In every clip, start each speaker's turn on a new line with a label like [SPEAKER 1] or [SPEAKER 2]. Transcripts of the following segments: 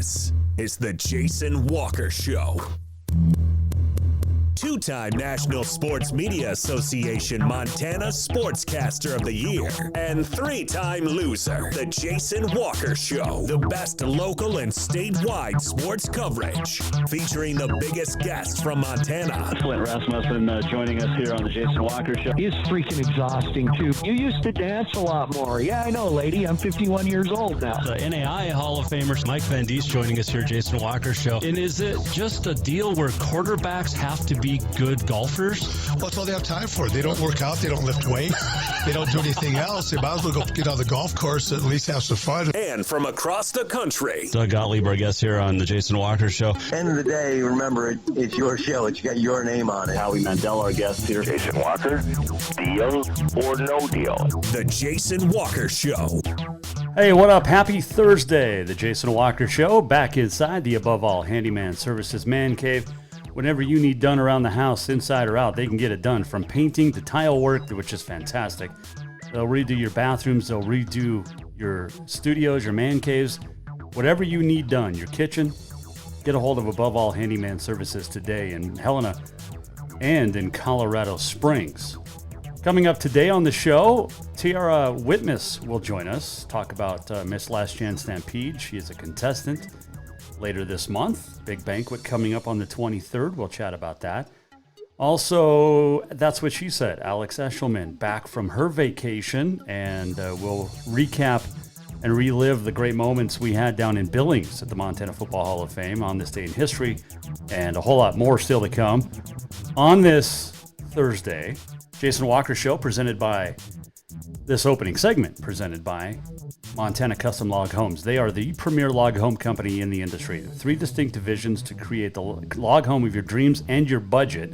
[SPEAKER 1] This is the Jason Walker Show. Two-time National Sports Media Association Montana Sportscaster of the Year and three-time loser, the Jason Walker Show. The best local and statewide sports coverage, featuring the biggest guests from Montana.
[SPEAKER 2] Flint Rasmussen joining us here on the Jason Walker Show.
[SPEAKER 3] He's freaking exhausting, too. You used to dance a lot more. Yeah, I know, lady. I'm 51 years old now.
[SPEAKER 4] The NAI Hall of Famer Mike Van Diest joining us here, Jason Walker Show. And is it just a deal where quarterbacks have to be good golfers?
[SPEAKER 5] Well, that's all they have time for. They don't work out. They don't lift weight. They don't do anything else. They might as well go get on the golf course and at least have some fun.
[SPEAKER 1] And from across the country,
[SPEAKER 4] Doug Gottlieb, our guest here on the Jason Walker Show.
[SPEAKER 6] End of the day, remember, it's your show. It's got your name on it.
[SPEAKER 2] Howie Mandel, our guest here.
[SPEAKER 7] Jason Walker, deal or no deal?
[SPEAKER 1] the Jason Walker Show.
[SPEAKER 8] Hey, what up? Happy Thursday. The Jason Walker Show, back inside the Above All Handyman Services Man Cave. Whatever you need done around the house, inside or out, they can get it done. From painting to tile work, which is fantastic. They'll redo your bathrooms. They'll redo your studios, your man caves. Whatever you need done, your kitchen, get a hold of Above All Handyman Services today in Helena and in Colorado Springs. Coming up today on the show, Tiara Whitmus will join us, talk about Miss Last Chance Stampede. She is a contestant later this month. Big banquet coming up on the 23rd. We'll chat about that. Also, that's what she said. Alex Eschelman back from her vacation, and we'll recap and relive the great moments we had down in Billings at the Montana Football Hall of Fame on this day in history, and a whole lot more still to come. On this Thursday, Jason Walker Show presented by this opening segment presented by Montana Custom Log Homes. They are the premier log home company in the industry. 3 distinct divisions to create the log home of your dreams and your budget.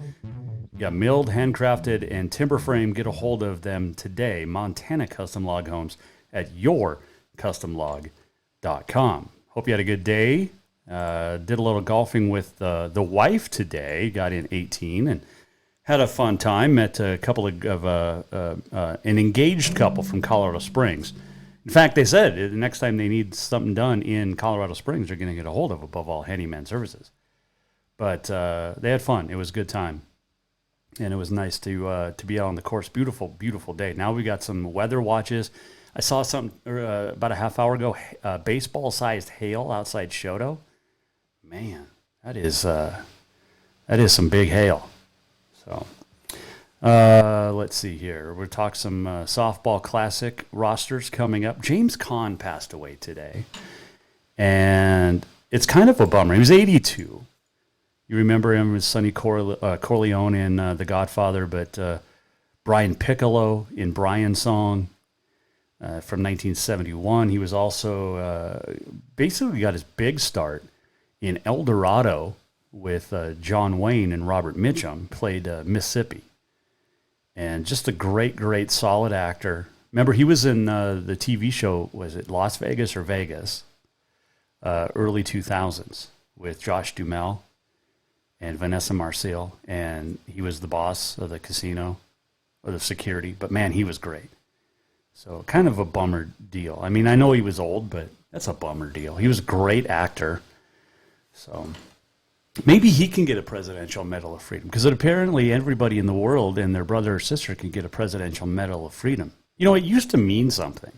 [SPEAKER 8] You got milled, handcrafted, and timber frame. Get a hold of them today. Montana Custom Log Homes at yourcustomlog.com. Hope you had a good day. Did a little golfing with the wife today. Got in 18 and had a fun time. Met a couple of an engaged couple from Colorado Springs. In fact, they said the next time they need something done in Colorado Springs, they're going to get a hold of Above All Handyman Services. But they had fun. It was a good time. And it was nice to be out on the course. Beautiful, beautiful day. Now we got some weather watches. I saw something about a half hour ago, baseball-sized hail outside Shoto. Man, that is some big hail. So let's see here. We'll talk some softball classic rosters coming up. James Caan passed away today, and it's kind of a bummer. He was 82. You remember him as Sonny Corleone in The Godfather, but Brian Piccolo in Brian's Song from 1971. He was also basically got his big start in El Dorado with John Wayne and Robert Mitchum, played Mississippi. And just a great, great, solid actor. Remember, he was in the TV show, was it Las Vegas or Vegas? Early 2000s with Josh Duhamel and Vanessa Marcil. And he was the boss of the casino, or the security. But, man, he was great. So kind of a bummer deal. I mean, I know he was old, but that's a bummer deal. He was a great actor. So maybe he can get a Presidential Medal of Freedom, because apparently everybody in the world and their brother or sister can get a Presidential Medal of Freedom. You know, it used to mean something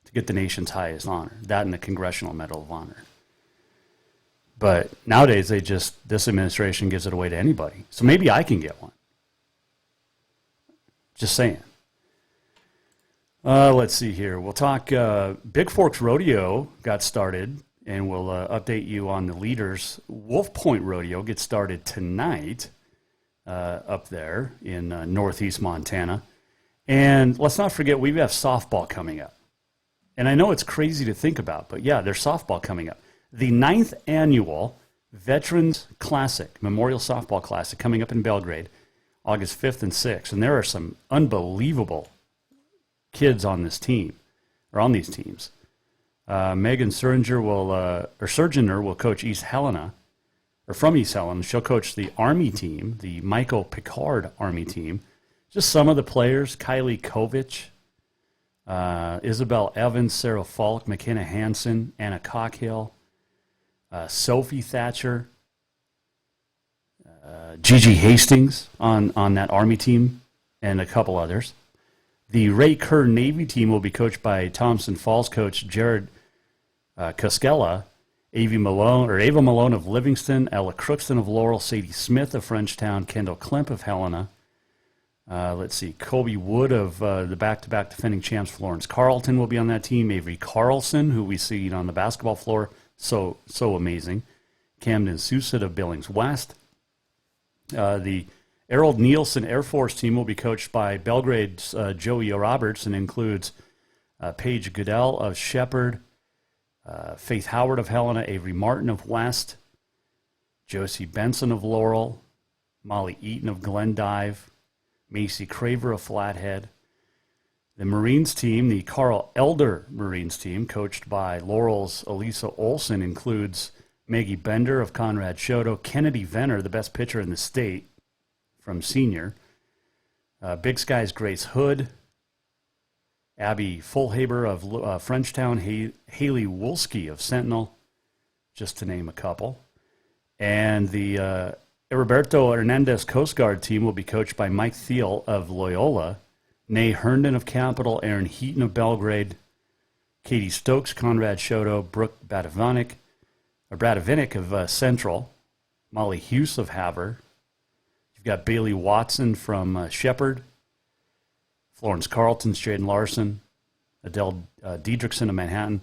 [SPEAKER 8] to get the nation's highest honor, that and the Congressional Medal of Honor. But nowadays, this administration gives it away to anybody. So maybe I can get one. Just saying. Let's see here. We'll talk Big Forks Rodeo got started, and we'll update you on the leaders. Wolf Point Rodeo gets started tonight up there in northeast Montana. And let's not forget, we have softball coming up. And I know it's crazy to think about, but yeah, there's softball coming up. The 9th annual Veterans Classic, Memorial Softball Classic, coming up in Belgrade, August 5th and 6th. And there are some unbelievable kids on this team, or on these teams. Megan Surgener will coach East Helena, or from East Helena. She'll coach the Army team, the Michael Picard Army team. Just some of the players: Kylie Kovich, Isabel Evans, Sarah Falk, McKenna Hansen, Anna Cockhill. Sophie Thatcher, Gigi Hastings on that Army team, and a couple others. The Ray Kerr Navy team will be coached by Thompson Falls coach Jared Koskela, Ava Malone of Livingston, Ella Crookston of Laurel, Sadie Smith of Frenchtown, Kendall Klemp of Helena. Kobe Wood of the back-to-back defending champs Florence Carlton will be on that team. Avery Carlson, who we see on the basketball floor, so amazing. Camden Susset of Billings West. The Errol Nielsen Air Force team will be coached by Belgrade's Joey Roberts and includes Paige Goodell of Shepherd, Faith Howard of Helena, Avery Martin of West, Josie Benson of Laurel, Molly Eaton of Glendive, Macy Craver of Flathead. The Marines team, the Carl Elder Marines team, coached by Laurel's Elisa Olson, includes Maggie Bender of Conrad Shoto, Kennedy Venner, the best pitcher in the state from senior, Big Sky's Grace Hood, Abby Fullhaber of Frenchtown, Haley Wolski of Sentinel, just to name a couple. And the Roberto Hernandez Coast Guard team will be coached by Mike Thiel of Loyola, Nay Herndon of Capital, Aaron Heaton of Belgrade, Katie Stokes, Conrad Shoto, Brooke Bradovinick of Central, Molly Hughes of Havre. You've got Bailey Watson from Shepherd, Florence Carlton's Jaden Larson, Adele Diedrichson of Manhattan,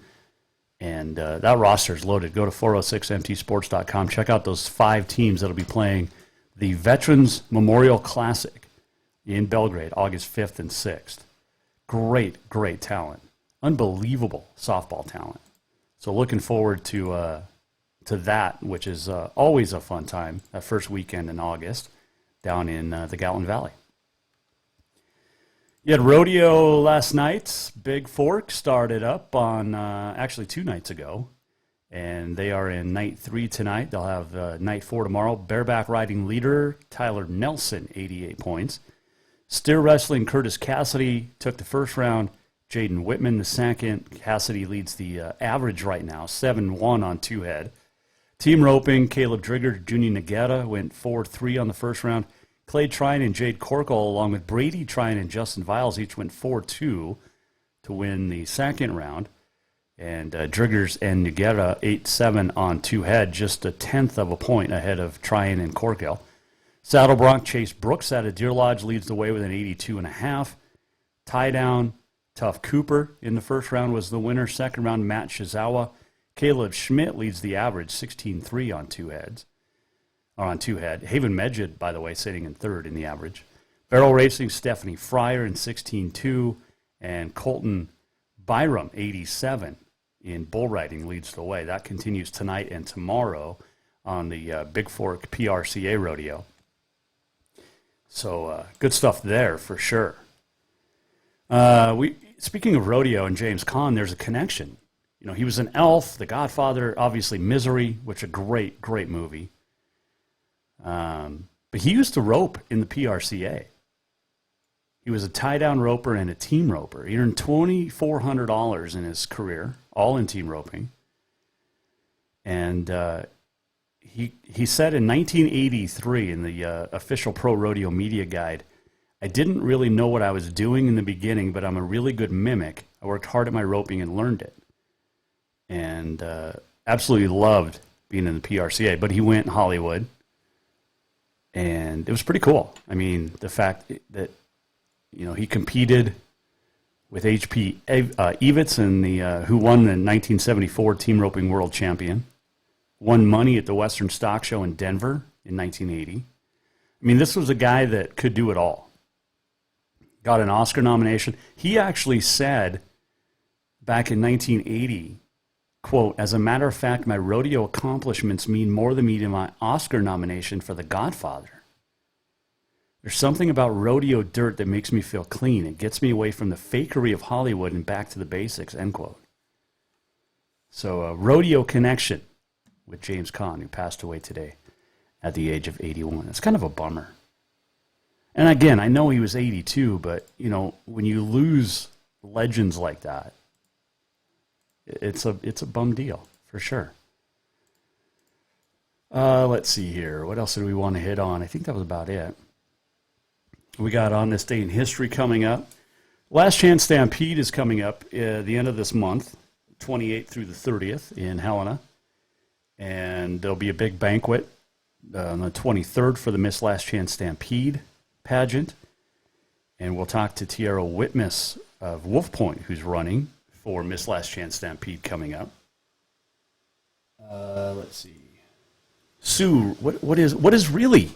[SPEAKER 8] and that roster is loaded. Go to 406mtsports.com. Check out those 5 teams that will be playing the Veterans Memorial Classic in Belgrade, August 5th and 6th. Great talent. Unbelievable softball talent. So looking forward to that, which is always a fun time, that first weekend in August down in the Gatlin Valley. You had rodeo last night. Big Fork started up on actually 2 nights ago, and they are in night 3 tonight. They'll have night 4 tomorrow. Bareback riding leader Tyler Nelson, 88 points. Steer wrestling Curtis Cassidy took the first round. Jaden Whitman the second. Cassidy leads the average right now, 7-1 on 2 head. Team roping, Caleb Drigger, Junie Nagetta went 4-3 on the first round. Clay Trine and Jade Corkle, along with Brady Trine and Justin Viles, each went 4-2 to win the second round. And Driggers and Nagetta 8-7 on 2 head, just a 1/10 of a point ahead of Trine and Corkle. Saddle Bronc Chase Brooks out of Deer Lodge leads the way with an 82.5. Tie down, Tough Cooper in the first round was the winner. Second round, Matt Shizawa. Caleb Schmidt leads the average, 16-3 on 2 heads. Or on 2 head. Haven Medjid, by the way, sitting in third in the average. Barrel Racing, Stephanie Fryer in 16-2. And Colton Byram, 87 in bull riding, leads the way. That continues tonight and tomorrow on the Big Fork PRCA rodeo. So good stuff there for sure. Speaking of rodeo and James Caan, there's a connection. You know, he was an elf, The Godfather, obviously Misery, which is a great movie. But he used to rope in the PRCA. He was a tie-down roper and a team roper. He earned $2,400 in his career, all in team roping. And he said in 1983 in the official Pro Rodeo Media Guide, "I didn't really know what I was doing in the beginning, but I'm a really good mimic. I worked hard at my roping and learned it." And absolutely loved being in the PRCA. But he went Hollywood, and it was pretty cool. I mean, the fact that, you know, he competed with H.P. Evitz, who won the 1974 Team Roping World Champion, won money at the Western Stock Show in Denver in 1980. I mean, this was a guy that could do it all. Got an Oscar nomination. He actually said back in 1980, quote, "As a matter of fact, my rodeo accomplishments mean more than meeting my Oscar nomination for The Godfather. There's something about rodeo dirt that makes me feel clean. It gets me away from the fakery of Hollywood and back to the basics," end quote. So a rodeo connection with James Caan, who passed away today at the age of 81. It's kind of a bummer. And again, I know he was 82, but, you know, when you lose legends like that, it's a bum deal, for sure. Let's see here. What else did we want to hit on? I think that was about it. We got On This Day in History coming up. Last Chance Stampede is coming up the end of this month, 28th through the 30th in Helena. And there'll be a big banquet on the 23rd for the Miss Last Chance Stampede pageant. And we'll talk to Tiara Whitmus of Wolf Point, who's running for Miss Last Chance Stampede coming up. Let's see. Sue, what is really?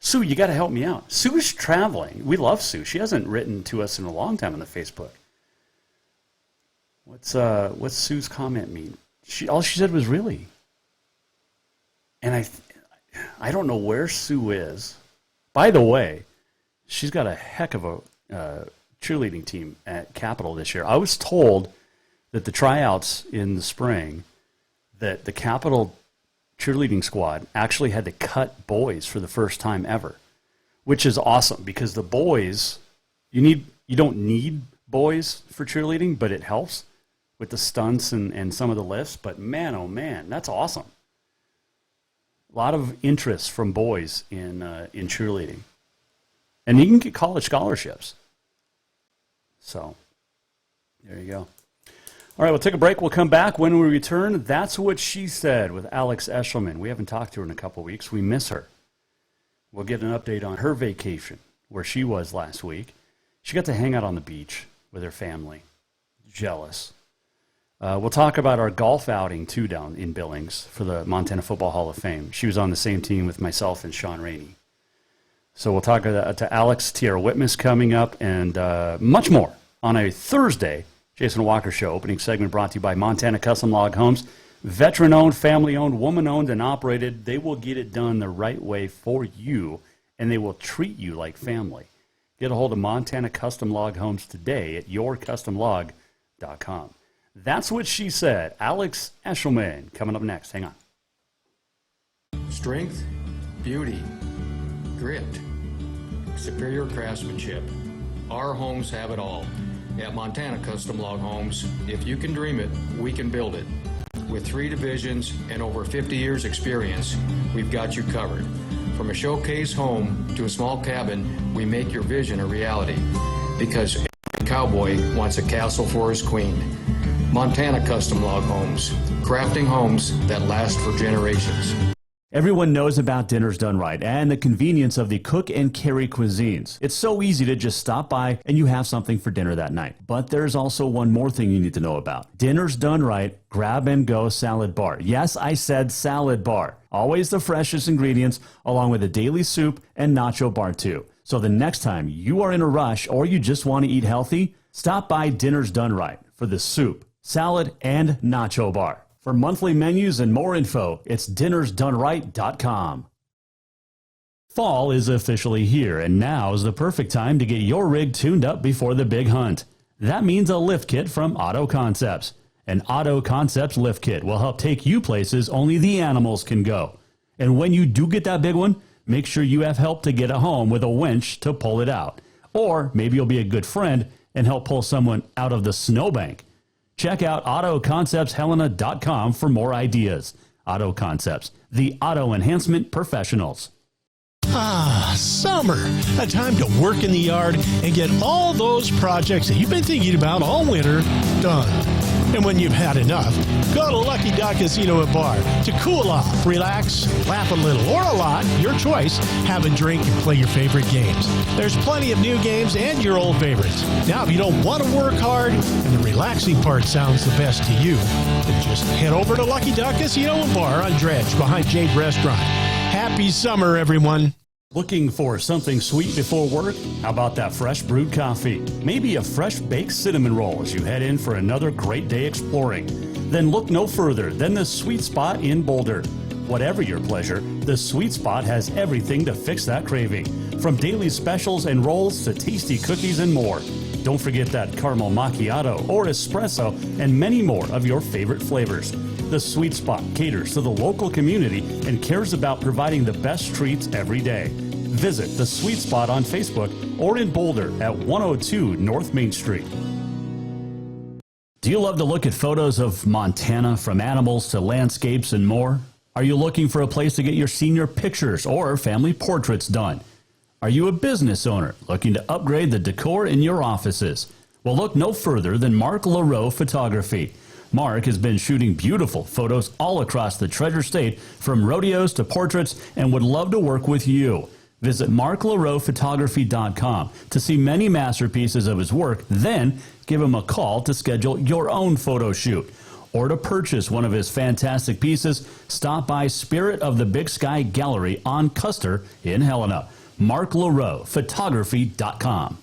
[SPEAKER 8] Sue, you got to help me out. Sue's traveling. We love Sue. She hasn't written to us in a long time on the Facebook. What's Sue's comment mean? All she said was really. And I don't know where Sue is. By the way, she's got a heck of a cheerleading team at Capitol this year. I was told that the tryouts in the spring, that the Capitol cheerleading squad actually had to cut boys for the first time ever, which is awesome because the boys, you don't need boys for cheerleading, but it helps with the stunts and some of the lifts. But man, oh man, that's awesome. A lot of interest from boys in cheerleading. And you can get college scholarships. So, there you go. All right, we'll take a break. We'll come back. When we return, That's What She Said with Alex Eschelman. We haven't talked to her in a couple of weeks. We miss her. We'll get an update on her vacation, where she was last week. She got to hang out on the beach with her family. Jealous. We'll talk about our golf outing, too, down in Billings for the Montana Football Hall of Fame. She was on the same team with myself and Sean Rainey. So we'll talk to Alex, Tiara Whitmus coming up, and much more on a Thursday Jason Walker Show. Opening segment brought to you by Montana Custom Log Homes. Veteran-owned, family-owned, woman-owned, and operated. They will get it done the right way for you, and they will treat you like family. Get a hold of Montana Custom Log Homes today at yourcustomlog.com. That's What She Said. Alex Eschelman coming up next. Hang on.
[SPEAKER 9] Strength, beauty, grit, superior craftsmanship. Our homes have it all. At Montana Custom Log Homes, if you can dream it, we can build it. With 3 divisions and over 50 years experience, we've got you covered. From a showcase home to a small cabin, we make your vision a reality. Because every cowboy wants a castle for his queen. Montana Custom Log Homes, crafting homes that last for generations.
[SPEAKER 10] Everyone knows about Dinners Done Right and the convenience of the cook and carry cuisines. It's so easy to just stop by and you have something for dinner that night. But there's also one more thing you need to know about. Dinners Done Right Grab and Go Salad Bar. Yes, I said salad bar. Always the freshest ingredients along with a daily soup and nacho bar too. So the next time you are in a rush or you just want to eat healthy, stop by Dinners Done Right for the soup, salad, and nacho bar. For monthly menus and more info, it's dinnersdoneright.com. Fall is officially here, and now is the perfect time to get your rig tuned up before the big hunt. That means a lift kit from Auto Concepts. An Auto Concepts lift kit will help take you places only the animals can go. And when you do get that big one, make sure you have help to get it home with a winch to pull it out. Or maybe you'll be a good friend and help pull someone out of the snowbank. Check out AutoConceptsHelena.com for more ideas. Auto Concepts, the auto enhancement professionals.
[SPEAKER 11] Ah, summer. A time to work in the yard and get all those projects that you've been thinking about all winter done. And when you've had enough, go to Lucky Duck Casino and Bar to cool off, relax, laugh a little or a lot, your choice, have a drink and play your favorite games. There's plenty of new games and your old favorites. Now, if you don't want to work hard and the relaxing part sounds the best to you, then just head over to Lucky Duck Casino and Bar on Dredge behind Jade Restaurant. Happy summer, everyone.
[SPEAKER 10] Looking for something sweet before work? How about that fresh brewed coffee? Maybe a fresh baked cinnamon roll as you head in for another great day exploring. Then look no further than the Sweet Spot in Boulder. Whatever your pleasure, the Sweet Spot has everything to fix that craving. From daily specials and rolls to tasty cookies and more. Don't forget that caramel macchiato or espresso and many more of your favorite flavors. The Sweet Spot caters to the local community and cares about providing the best treats every day. Visit the Sweet Spot on Facebook or in Boulder at 102 North Main Street. Do you love to look at photos of Montana, from animals to landscapes and more? Are you looking for a place to get your senior pictures or family portraits done? Are you a business owner looking to upgrade the decor in your offices? Well, look no further than Mark LaRoe Photography. Mark has been shooting beautiful photos all across the Treasure State, from rodeos to portraits, and would love to work with you. Visit marklaroephotography.com to see many masterpieces of his work, then give him a call to schedule your own photo shoot. Or to purchase one of his fantastic pieces, stop by Spirit of the Big Sky Gallery on Custer in Helena. marklaroephotography.com.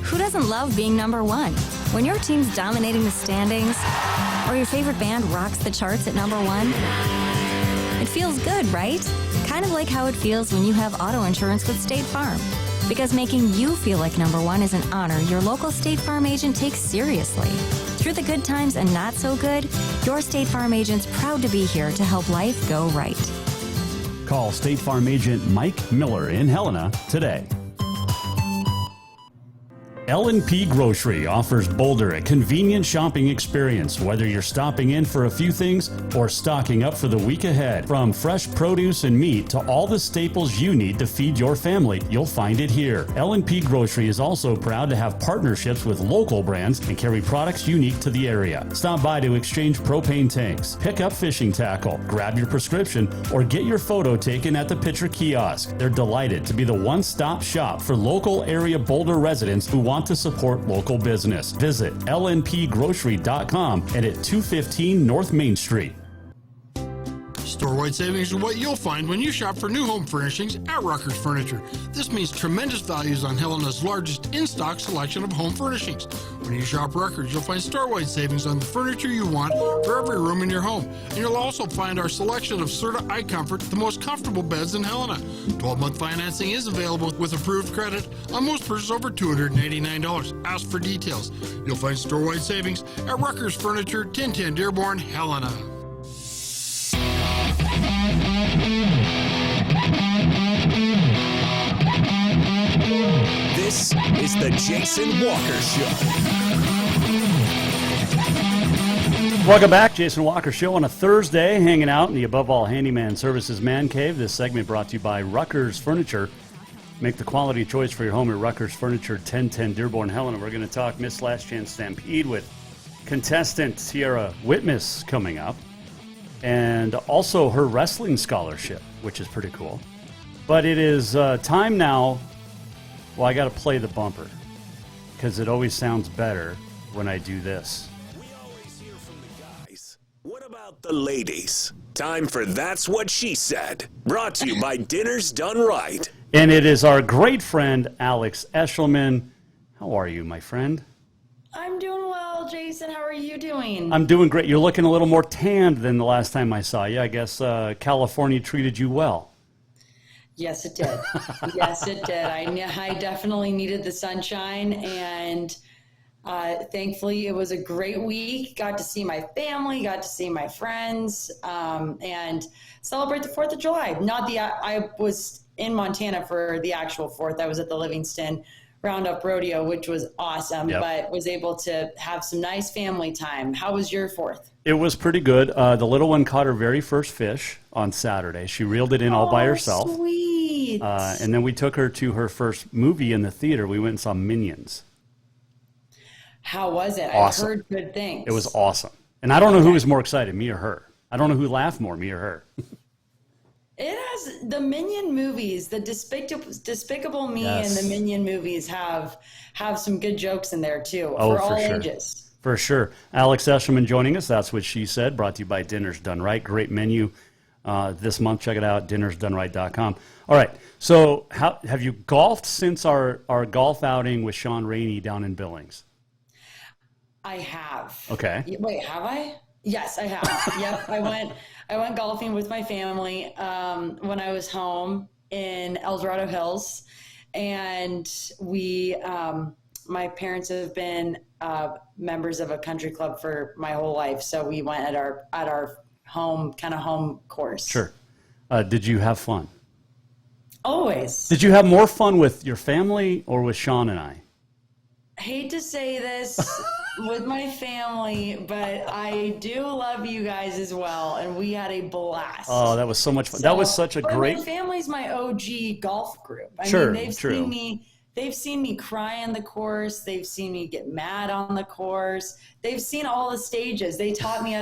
[SPEAKER 12] Who doesn't love being number one? When your team's dominating the standings, or your favorite band rocks the charts at number one, it feels good, right? Kind of like how it feels when you have auto insurance with State Farm. Because making you feel like number one is an honor your local State Farm agent takes seriously. Through the good times and not so good, your State Farm agent's proud to be here to help life go right.
[SPEAKER 10] Call State Farm agent Mike Miller in Helena today. L&P Grocery offers Boulder a convenient shopping experience, whether you're stopping in for a few things or stocking up for the week ahead. From fresh produce and meat to all the staples you need to feed your family, you'll find it here. L&P Grocery is also proud to have partnerships with local brands and carry products unique to the area. Stop by to exchange propane tanks, pick up fishing tackle, grab your prescription, or get your photo taken at the Pitcher Kiosk. They're delighted to be the one-stop shop for local area Boulder residents who want to support local business. Visit lnpgrocery.com and at 215 North Main Street.
[SPEAKER 11] Store-wide savings are what you'll find when you shop for new home furnishings at Rucker's Furniture. This means tremendous values on Helena's largest in-stock selection of home furnishings. When you shop Rucker's, you'll find store-wide savings on the furniture you want for every room in your home. And you'll also find our selection of Serta iComfort, the most comfortable beds in Helena. 12-month financing is available with approved credit on most purchases over $289. Ask for details. You'll find store-wide savings at Rucker's Furniture, 1010 Dearborn, Helena.
[SPEAKER 1] This is the Jason Walker Show.
[SPEAKER 8] Welcome back, Jason Walker Show on a Thursday, hanging out in the Above All Handyman Services Man Cave. This segment brought to you by Rucker's Furniture. Make the quality choice for your home at Rucker's Furniture, 1010 Dearborn, Helena. We're going to talk Miss Last Chance Stampede with contestant Tiara Whitmus coming up, and also her wrestling scholarship, which is pretty cool. But it is time now. Well, I got to play the bumper because it always sounds better when I do this.
[SPEAKER 1] We always hear from the guys. What about the ladies? Time for That's What She Said. Brought to you by Dinner's Done Right.
[SPEAKER 8] And it is our great friend, Alex Eschelman. How are you, my friend?
[SPEAKER 13] I'm doing well, Jason. How are you doing?
[SPEAKER 8] I'm doing great. You're looking a little more tanned than the last time I saw you. I guess California treated you well.
[SPEAKER 13] Yes, it did. Yes, it did. I definitely needed the sunshine, and thankfully it was a great week. Got to see my family, got to see my friends, and celebrate the 4th of July. I was in Montana for the actual 4th. I was at the Livingston Roundup Rodeo, which was awesome, but was able to have some nice family time. How was your 4th?
[SPEAKER 8] It was pretty good. The little one caught her very first fish on Saturday. She reeled it in all by herself.
[SPEAKER 13] Sweet.
[SPEAKER 8] And then we took her to her first movie in the theater. We went and saw Minions.
[SPEAKER 13] How was it?
[SPEAKER 8] Awesome.
[SPEAKER 13] I heard good things.
[SPEAKER 8] It was awesome. And I don't know who was more excited, me or her. I don't know who laughed more, me or her.
[SPEAKER 13] It has the Minion movies, the Despicable Me and the Minion movies have some good jokes in there too for all ages.
[SPEAKER 8] For sure. Alex Eschelman joining us. That's What She Said, brought to you by Dinner's Done Right. Great menu this month. Check it out, dinnersdoneright.com. All right. So have you golfed since our golf outing with Sean Rainey down in Billings?
[SPEAKER 13] I have.
[SPEAKER 8] Okay.
[SPEAKER 13] Wait, have I? Yes, I have. Yep. I went golfing with my family when I was home in El Dorado Hills, and we my parents have been members of a country club for my whole life, so we went at our home course.
[SPEAKER 8] Sure. Did you have fun?
[SPEAKER 13] Always.
[SPEAKER 8] Did you have more fun with your family or with Sean and I?
[SPEAKER 13] I hate to say this, with my family, but I do love you guys as well, and we had a blast.
[SPEAKER 8] Oh, that was so much fun. That was such a great.
[SPEAKER 13] My family's my OG golf group. I
[SPEAKER 8] Sure,
[SPEAKER 13] mean, they've seen me cry on the course. They've seen me get mad on the course. They've seen all the stages. They taught me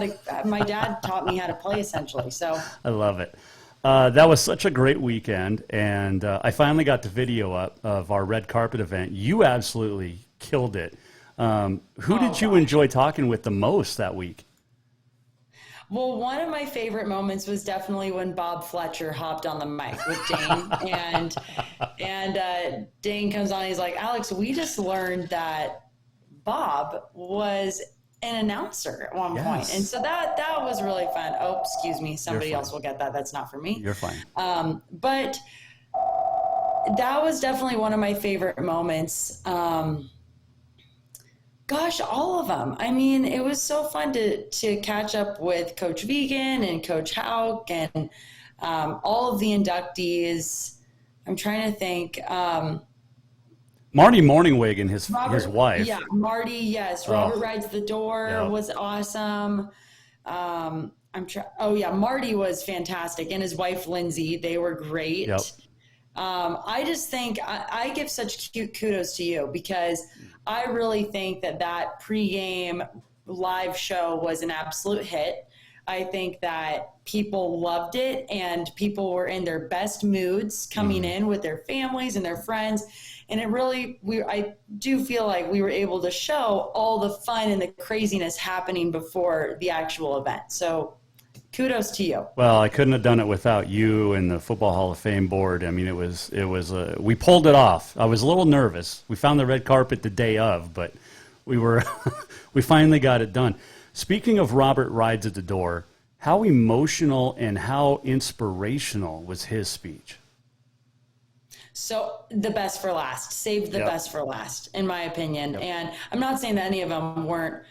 [SPEAKER 13] my dad taught me how to play, essentially. So
[SPEAKER 8] I love it. That was such a great weekend, and I finally got the video up of our red carpet event. You absolutely killed it. Who did you enjoy talking with the most that week?
[SPEAKER 13] Well, one of my favorite moments was definitely when Bob Fletcher hopped on the mic with Dane, and Dane comes on. He's like, "Alex, we just learned that Bob was an announcer at one point," and so that was really fun. Oh, excuse me, somebody else will get that. That's not for me.
[SPEAKER 8] You're fine.
[SPEAKER 13] But that was definitely one of my favorite moments. Gosh, all of them. I mean, it was so fun to catch up with Coach Vegan and Coach Hauk and all of the inductees. I'm trying to think.
[SPEAKER 8] Marty Morningwig and his wife.
[SPEAKER 13] Yeah, Marty, yes. Robert Rides the Door was awesome. Marty was fantastic. And his wife, Lindsay, they were great. Yep. I just think I give such cute kudos to you because I really think that pregame live show was an absolute hit. I think that people loved it and people were in their best moods coming in with their families and their friends. And I do feel like we were able to show all the fun and the craziness happening before the actual event. So kudos to you.
[SPEAKER 8] Well, I couldn't have done it without you and the Football Hall of Fame board. I mean, we pulled it off. I was a little nervous. We found the red carpet the day of, but we finally got it done. Speaking of Robert Rides at the Door, how emotional and how inspirational was his speech?
[SPEAKER 13] So the best for last. Saved the best for last, in my opinion. Yep. And I'm not saying that any of them weren't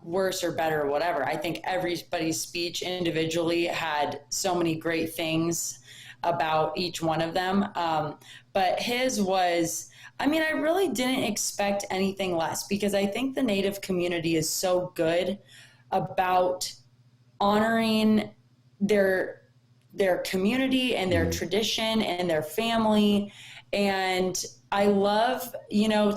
[SPEAKER 13] worse or better or whatever. I think everybody's speech individually had so many great things about each one of them. But his was, I really didn't expect anything less because I think the Native community is so good about honoring their community and their tradition and their family. And I love,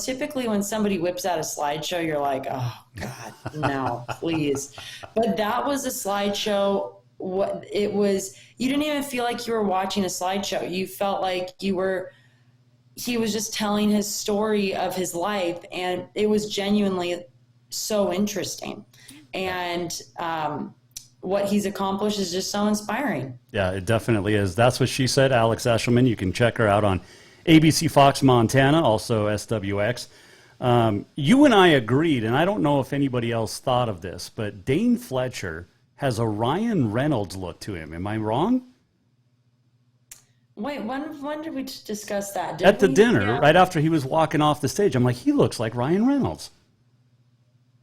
[SPEAKER 13] typically when somebody whips out a slideshow, you're like, oh God, no, please. But that was a slideshow. You didn't even feel like you were watching a slideshow. You felt like he was just telling his story of his life. And it was genuinely so interesting. And, what he's accomplished is just so inspiring.
[SPEAKER 8] Yeah, it definitely is. That's what she said, Alex Eschelman. You can check her out on ABC Fox Montana, also SWX. You and I agreed, and I don't know if anybody else thought of this, but Dane Fletcher has a Ryan Reynolds look to him. Am I wrong?
[SPEAKER 13] Wait, when did we discuss that?
[SPEAKER 8] At the dinner, right after he was walking off the stage. I'm like, he looks like Ryan Reynolds.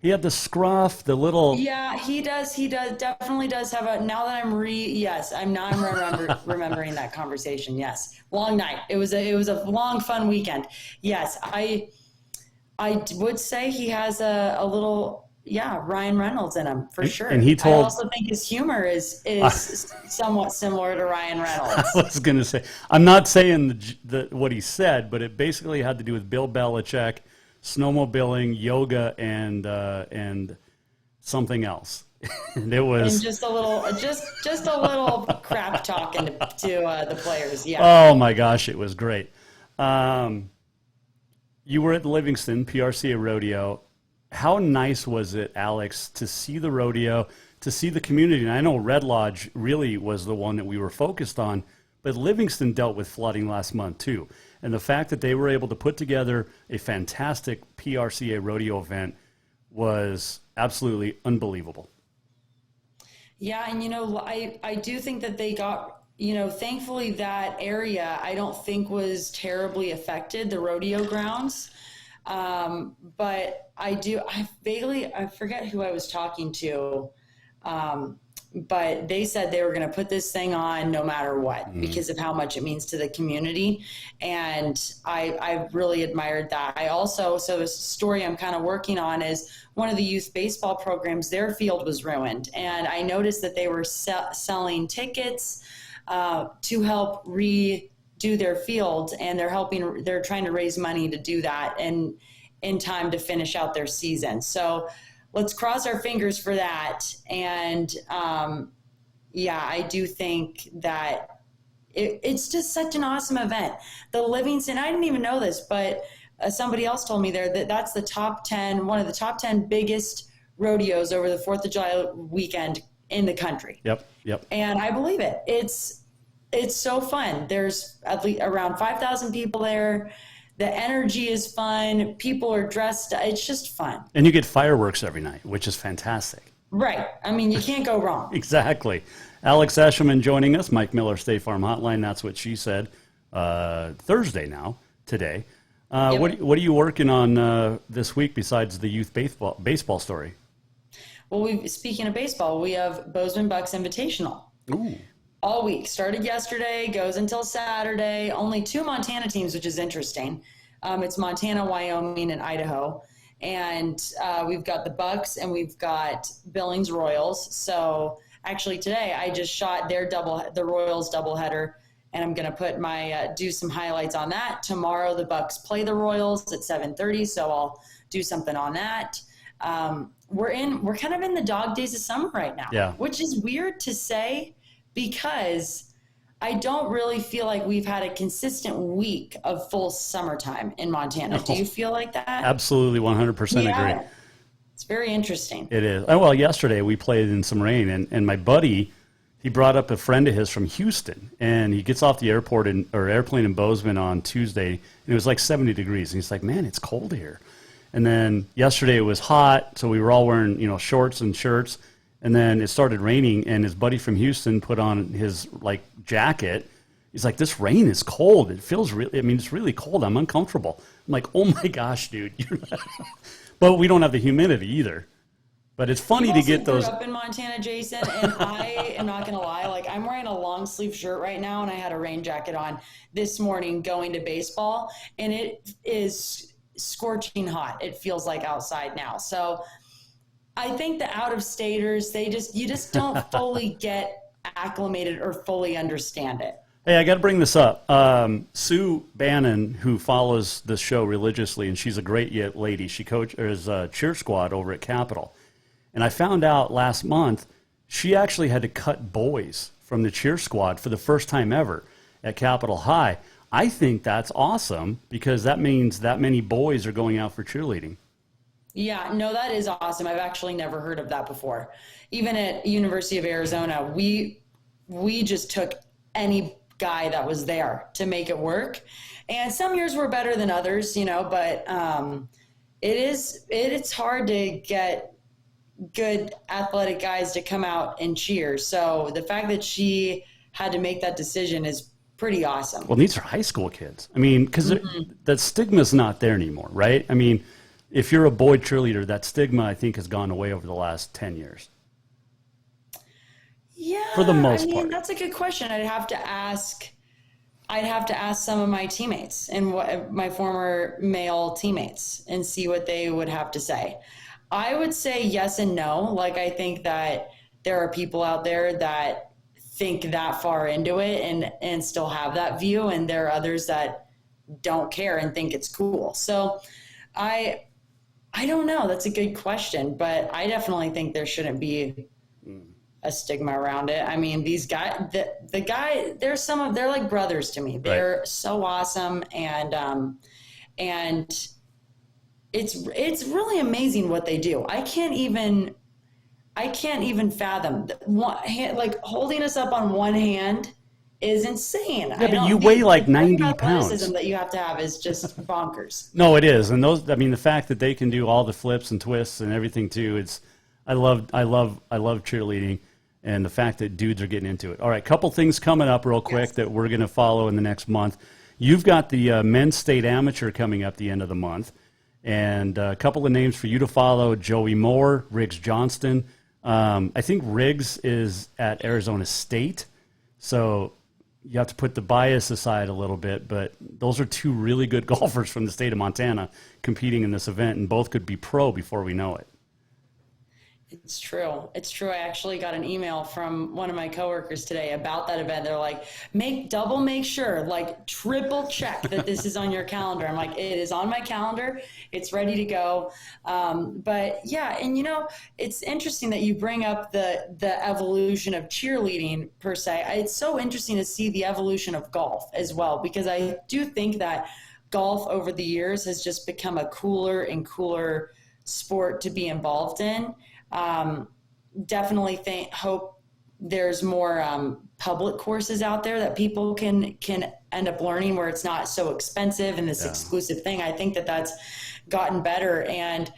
[SPEAKER 8] He had the scruff, the little.
[SPEAKER 13] Yeah, he does. He definitely does have a. Now that I'm remembering that conversation. Yes, long night. It was a long, fun weekend. Yes, I would say he has a little. Yeah, Ryan Reynolds in him for sure.
[SPEAKER 8] And I
[SPEAKER 13] also think his humor is somewhat similar to Ryan Reynolds.
[SPEAKER 8] I was going to say, I'm not saying what he said, but it basically had to do with Bill Belichick, snowmobiling, yoga, and something else. And it was
[SPEAKER 13] and just a little crap talking to the players. Yeah.
[SPEAKER 8] Oh my gosh, it was great. You were at Livingston PRCA Rodeo. How nice was it, Alex, to see the rodeo, to see the community? And I know Red Lodge really was the one that we were focused on, but Livingston dealt with flooding last month too. And the fact that they were able to put together a fantastic PRCA rodeo event was absolutely unbelievable.
[SPEAKER 13] Yeah, and I do think that they got, thankfully that area I don't think was terribly affected, the rodeo grounds. But I forget who I was talking to but they said they were going to put this thing on no matter what because of how much it means to the community. And I really admired that. I also, so a story I'm kind of working on is one of the youth baseball programs, their field was ruined. And I noticed that they were selling tickets to help redo their field, and they're trying to raise money to do that and in time to finish out their season. So let's cross our fingers for that. And I do think that it's just such an awesome event. The Livingston, I didn't even know this, but somebody else told me there that that's one of the top 10 biggest rodeos over the 4th of July weekend in the country.
[SPEAKER 8] Yep.
[SPEAKER 13] And I believe it. It's so fun. There's at least around 5,000 people there. The energy is fun. People are dressed. It's just fun.
[SPEAKER 8] And you get fireworks every night, which is fantastic.
[SPEAKER 13] Right. I mean, you can't go wrong.
[SPEAKER 8] Exactly. Alex Eschelman joining us. Mike Miller, State Farm Hotline. That's what she said. Thursday now, today.
[SPEAKER 13] Yep.
[SPEAKER 8] What are you working on this week besides the youth baseball story?
[SPEAKER 13] Well, speaking of baseball, we have Bozeman Bucks Invitational.
[SPEAKER 8] Ooh.
[SPEAKER 13] All week. Started yesterday, goes until Saturday. Only 2 Montana teams, which is interesting. It's Montana, Wyoming, and Idaho. And we've got the Bucks and we've got Billings Royals. So actually today I just shot the Royals doubleheader, and I'm going to put do some highlights on that. Tomorrow the Bucks play the Royals at 7:30, so I'll do something on that. We're kind of in the dog days of summer right now, which is weird to say, because I don't really feel like we've had a consistent week of full summertime in Montana. Do you feel like that?
[SPEAKER 8] Absolutely, 100% agree.
[SPEAKER 13] It's very interesting.
[SPEAKER 8] It is. Oh, well, yesterday we played in some rain, and my buddy, he brought up a friend of his from Houston, and he gets off the airplane in Bozeman on Tuesday, and it was like 70 degrees, and he's like, man, it's cold here. And then yesterday it was hot, so we were all wearing shorts and shirts. And then it started raining, and his buddy from Houston put on his jacket. He's like, this rain is cold. It feels it's really cold. I'm uncomfortable. I'm like, oh my gosh, dude. But we don't have the humidity either. But it's funny to get those.
[SPEAKER 13] I grew up in Montana, Jason, and I am not going to lie. I'm wearing a long sleeve shirt right now, and I had a rain jacket on this morning going to baseball, and it is scorching hot. It feels like outside now. So I think the out-of-staters, you just don't fully get acclimated or fully understand it.
[SPEAKER 8] Hey, I got to bring this up. Sue Bannon, who follows this show religiously, and she's a great lady. She coaches a cheer squad over at Capitol. And I found out last month she actually had to cut boys from the cheer squad for the first time ever at Capitol High. I think that's awesome, because that means that many boys are going out for cheerleading.
[SPEAKER 13] Yeah, no, that is awesome. I've actually never heard of that before. Even at University of Arizona, we just took any guy that was there to make it work. And some years were better than others, but it's hard to get good athletic guys to come out and cheer. So the fact that she had to make that decision is pretty awesome.
[SPEAKER 8] Well, these are high school kids. I mean, because that stigma's not there anymore, right? I mean, if you're a boy cheerleader, that stigma, I think, has gone away over the last 10 years.
[SPEAKER 13] Yeah,
[SPEAKER 8] for the most part.
[SPEAKER 13] That's a good question. I'd have to ask some of my teammates and my former male teammates and see what they would have to say. I would say yes and no. I think that there are people out there that think that far into it and still have that view, and there are others that don't care and think it's cool. So I don't know. That's a good question, but I definitely think there shouldn't be a stigma around it. I mean, these guys, the guy, they're like brothers to me. They're so awesome. And it's really amazing what they do. I can't even fathom holding us up on one hand is insane.
[SPEAKER 8] Yeah, but you weigh like 90 pounds.
[SPEAKER 13] That you have to have is just bonkers.
[SPEAKER 8] No, it is. And the fact that they can do all the flips and twists and everything too, I love cheerleading, and the fact that dudes are getting into it. All right, couple things coming up real quick that we're going to follow in the next month. You've got the men's state amateur coming up the end of the month, and a couple of names for you to follow: Joey Moore, Riggs Johnston. I think Riggs is at Arizona State, so you have to put the bias aside a little bit, but those are two really good golfers from the state of Montana competing in this event, and both could be pro before we know it.
[SPEAKER 13] It's true. It's true. I actually got an email from one of my coworkers today about that event. They're like, make sure, like triple check that this is on your calendar. I'm like, it is on my calendar. It's ready to go. But yeah, and you know, it's interesting that you bring up the evolution of cheerleading per se. It's so interesting to see the evolution of golf as well, because I do think that golf over the years has just become a cooler and cooler sport to be involved in. Definitely hope there's more public courses out there that people can end up learning where it's not so expensive and this exclusive thing. I think that's gotten better, and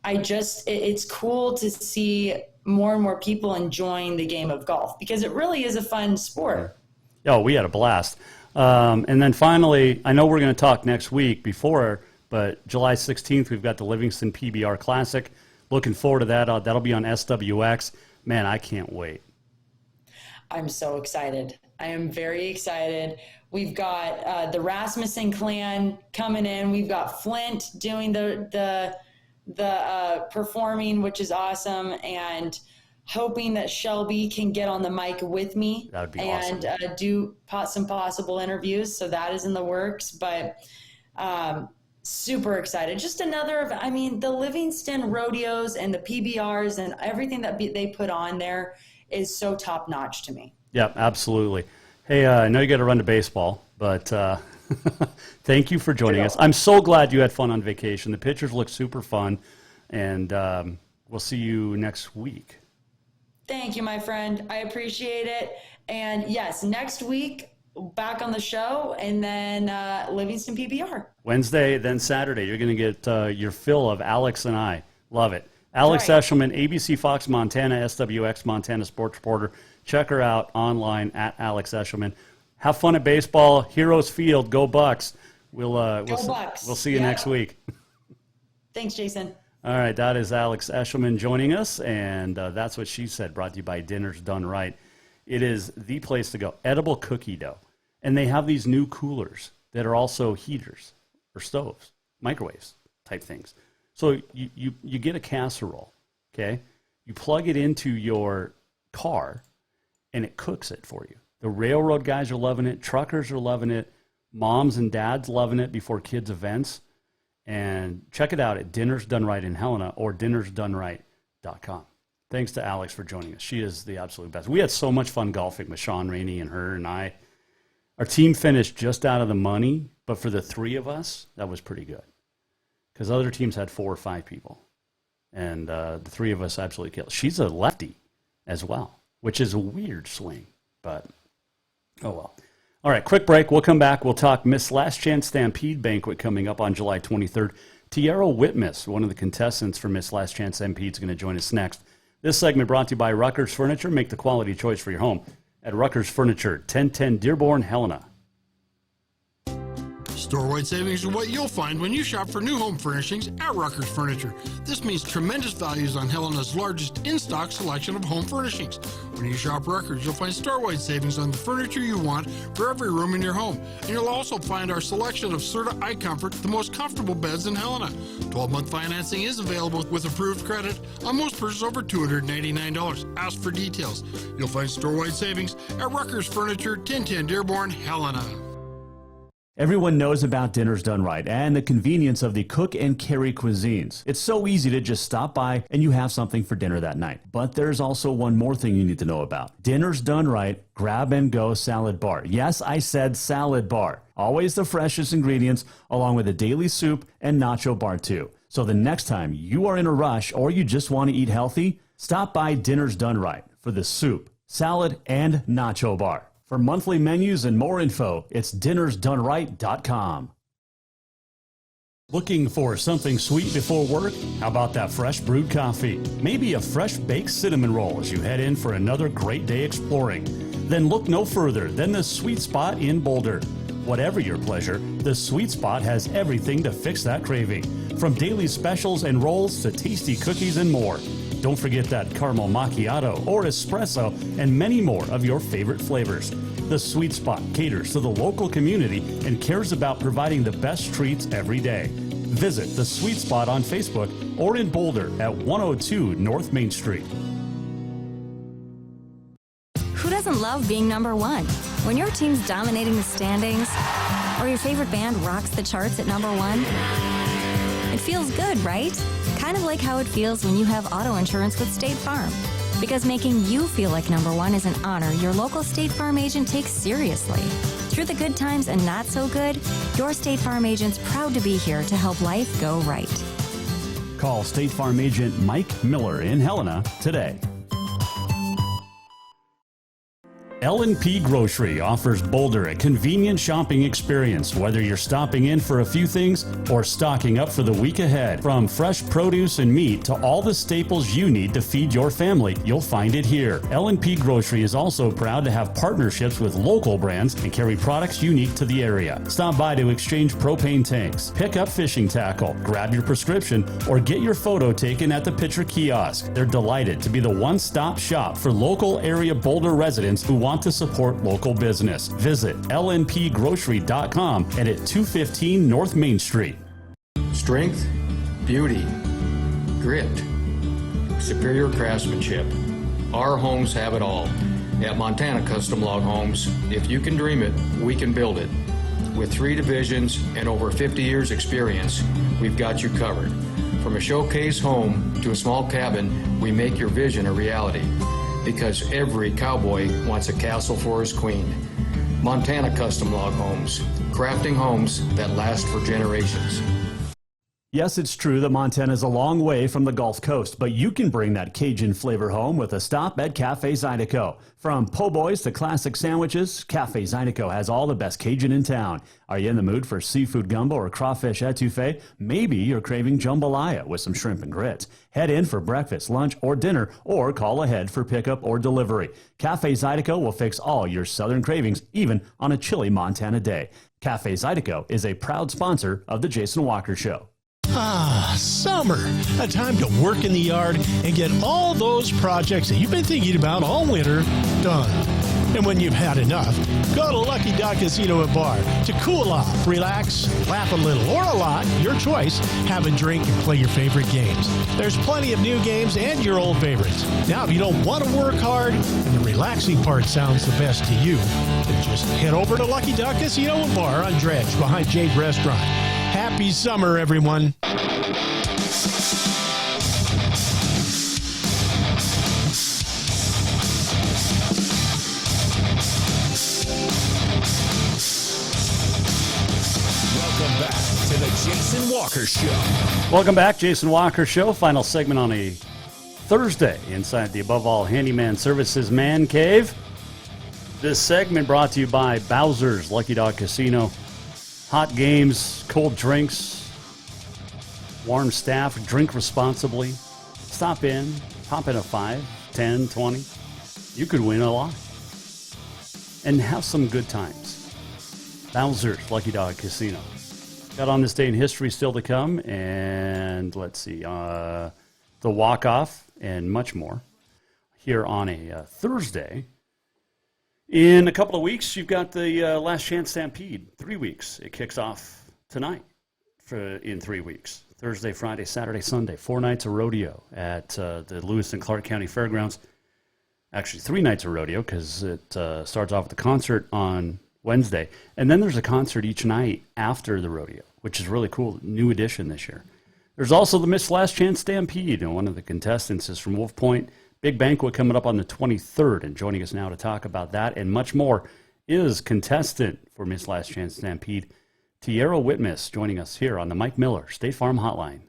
[SPEAKER 13] it's cool to see more and more people enjoying the game of golf because it really is a fun sport.
[SPEAKER 8] Oh, we had a blast. And then finally, I know we're going to talk next week but July 16th, we've got the Livingston PBR Classic. Looking forward to that. That'll be on SWX. Man, I can't wait.
[SPEAKER 13] I'm so excited. I am very excited. We've got the Rasmussen clan coming in. We've got Flint doing the performing, which is awesome, and hoping that Shelby can get on the mic with me.
[SPEAKER 8] That would be
[SPEAKER 13] awesome. And do some possible interviews. So that is in the works. But super excited. Just another, the Livingston rodeos and the PBRs and everything that they put on there is so top notch to me.
[SPEAKER 8] Yeah, absolutely. Hey, I know you got to run to baseball, but thank you for joining us. I'm so glad you had fun on vacation. The pictures look super fun, and we'll see you next week.
[SPEAKER 13] Thank you, my friend. I appreciate it. And yes, next week, back on the show, and then Livingston PBR.
[SPEAKER 8] Wednesday, then Saturday. You're going to get your fill of Alex and I. Love it. Alex Eschelman, ABC Fox Montana, SWX Montana Sports Reporter. Check her out online at Alex Eschelman. Have fun at baseball. Heroes Field. Go Bucks. We'll see you next week.
[SPEAKER 13] Thanks, Jason.
[SPEAKER 8] All right, that is Alex Eschelman joining us, and that's what she said, brought to you by Dinner's Done Right. It is the place to go. Edible cookie dough. And they have these new coolers that are also heaters or stoves, microwaves type things. So you get a casserole, okay? You plug it into your car, and it cooks it for you. The railroad guys are loving it. Truckers are loving it. Moms and dads loving it before kids' events. And check it out at Dinner's Done Right in Helena or dinnersdoneright.com. Thanks to Alex for joining us. She is the absolute best. We had so much fun golfing with Sean Rainey and her and I. Our team finished just out of the money, but for the three of us, that was pretty good. Because other teams had 4 or 5 people. And the three of us absolutely killed. She's a lefty as well, which is a weird swing. But, oh well. All right, quick break. We'll come back. We'll talk Miss Last Chance Stampede Banquet coming up on July 23rd. Tiara Whitmus, one of the contestants for Miss Last Chance Stampede, is going to join us next. This segment brought to you by Rucker's Furniture. Make the quality choice for your home at Rucker's Furniture, 1010 Dearborn, Helena.
[SPEAKER 14] Store-wide savings are what you'll find when you shop for new home furnishings at Rucker's Furniture. This means tremendous values on Helena's largest in-stock selection of home furnishings. When you shop Rucker's, you'll find store-wide savings on the furniture you want for every room in your home. And you'll also find our selection of Serta iComfort, the most comfortable beds in Helena. 12-month financing is available with approved credit on most purchases over $289. Ask for details. You'll find store-wide savings at Rucker's Furniture, 1010 Dearborn, Helena.
[SPEAKER 10] Everyone knows about Dinner's Done Right and the convenience of the cook and carry cuisines. It's so easy to just stop by and you have something for dinner that night. But there's also one more thing you need to know about. Dinner's Done Right Grab and Go Salad Bar. Yes, I said salad bar. Always the freshest ingredients along with a daily soup and nacho bar too. So the next time you are in a rush or you just want to eat healthy, stop by Dinner's Done Right for the soup, salad, and nacho bar. For monthly menus and more info, it's dinnersdoneright.com. Looking for something sweet before work? How about that fresh brewed coffee? Maybe a fresh baked cinnamon roll as you head in for another great day exploring. Then look no further than the Sweet Spot in Boulder. Whatever your pleasure, the Sweet Spot has everything to fix that craving. From daily specials and rolls to tasty cookies and more. Don't forget that caramel macchiato or espresso and many more of your favorite flavors. The Sweet Spot caters to the local community and cares about providing the best treats every day. Visit The Sweet Spot on Facebook or in Boulder at 102 North Main Street.
[SPEAKER 12] Who doesn't love being number one? When your team's dominating the standings, or your favorite band rocks the charts at number one, it feels good, right? Kind of like how it feels when you have auto insurance with State Farm. Because making you feel like number one is an honor your local State Farm agent takes seriously. Through the good times and not so good, your State Farm agent's proud to be here to help life go right.
[SPEAKER 10] Call State Farm agent Mike Miller in Helena today. L&P Grocery offers Boulder a convenient shopping experience, whether you're stopping in for a few things or stocking up for the week ahead. From fresh produce and meat to all the staples you need to feed your family, you'll find it here. L&P Grocery is also proud to have partnerships with local brands and carry products unique to the area. Stop by to exchange propane tanks, pick up fishing tackle, grab your prescription, or get your photo taken at the Pitcher Kiosk. They're delighted to be the one-stop shop for local area Boulder residents who want to support local business. Visit lnpgrocery.com and at 215 North Main Street.
[SPEAKER 9] Strength, beauty, grit, superior craftsmanship. Our homes have it all. At Montana Custom Log Homes, if you can dream it, we can build it. With 3 divisions and over 50 years experience, we've got you covered. From a showcase home to a small cabin, we make your vision a reality. Because every cowboy wants a castle for his queen. Montana Custom Log Homes, crafting homes that last for generations.
[SPEAKER 10] Yes, it's true that Montana is a long way from the Gulf Coast, but you can bring that Cajun flavor home with a stop at Cafe Zydeco. From po' boys to classic sandwiches, Cafe Zydeco has all the best Cajun in town. Are you in the mood for seafood gumbo or crawfish etouffee? Maybe you're craving jambalaya with some shrimp and grits. Head in for breakfast, lunch, or dinner, or call ahead for pickup or delivery. Cafe Zydeco will fix all your southern cravings, even on a chilly Montana day. Cafe Zydeco is a proud sponsor of The Jason Walker Show.
[SPEAKER 11] Ah, summer. A time to work in the yard and get all those projects that you've been thinking about all winter done. And when you've had enough, go to Lucky Duck Casino and Bar to cool off, relax, laugh a little or a lot, your choice, have a drink and play your favorite games. There's plenty of new games and your old favorites. Now, if you don't want to work hard and the relaxing part sounds the best to you, then just head over to Lucky Duck Casino and Bar on Dredge behind Jade Restaurant. Happy summer, everyone.
[SPEAKER 1] Jason Walker Show.
[SPEAKER 8] Welcome back, Jason Walker Show. Final segment on a Thursday inside the Above All Handyman Services Man Cave. This segment brought to you by Bowser's Lucky Dog Casino. Hot games, cold drinks, warm staff, drink responsibly. Stop in, pop in a 5, 10, 20. You could win a lot. And have some good times. Bowser's Lucky Dog Casino. Got on this day in history still to come, and let's see, the walk-off and much more here on a Thursday. In a couple of weeks, you've got the Last Chance Stampede, 3 weeks. It kicks off tonight in 3 weeks. Thursday, Friday, Saturday, Sunday. 4 nights of rodeo at the Lewis and Clark County Fairgrounds. Actually, 3 nights of rodeo because it starts off with the concert on Wednesday. And then there's a concert each night after the rodeo, which is really cool. New addition this year. There's also the Miss Last Chance Stampede, and one of the contestants is from Wolf Point. Big banquet coming up on the 23rd, and joining us now to talk about that and much more is contestant for Miss Last Chance Stampede, Tiara Whitmus, joining us here on the Mike Miller State Farm Hotline.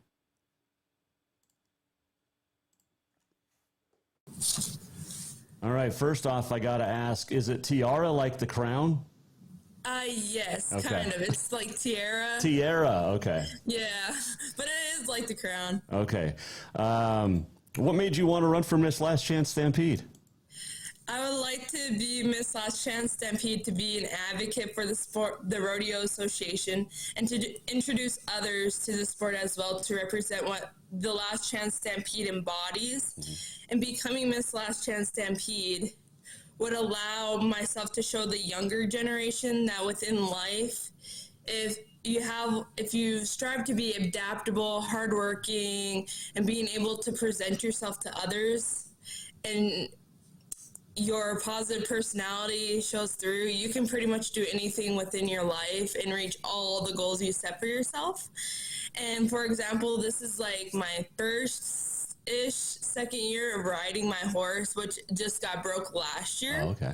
[SPEAKER 10] All right, first off, I got to ask, is it Tiara like the crown?
[SPEAKER 15] Yes,
[SPEAKER 10] Okay.
[SPEAKER 15] kind of. It's like Tiara.
[SPEAKER 10] Tiara, okay.
[SPEAKER 15] Yeah, but it is like the crown.
[SPEAKER 10] Okay. What made you want to run for Miss Last Chance Stampede?
[SPEAKER 15] I would like to be Miss Last Chance Stampede, to be an advocate for the sport, the Rodeo Association, and to introduce others to the sport as well, to represent what the Last Chance Stampede embodies. And becoming Miss Last Chance Stampede would allow myself to show the younger generation that within life, if you strive to be adaptable, hardworking, and being able to present yourself to others, and your positive personality shows through, you can pretty much do anything within your life and reach all the goals you set for yourself. And for example, this is like my second year of riding my horse, which just got broke last year.
[SPEAKER 10] Oh, okay.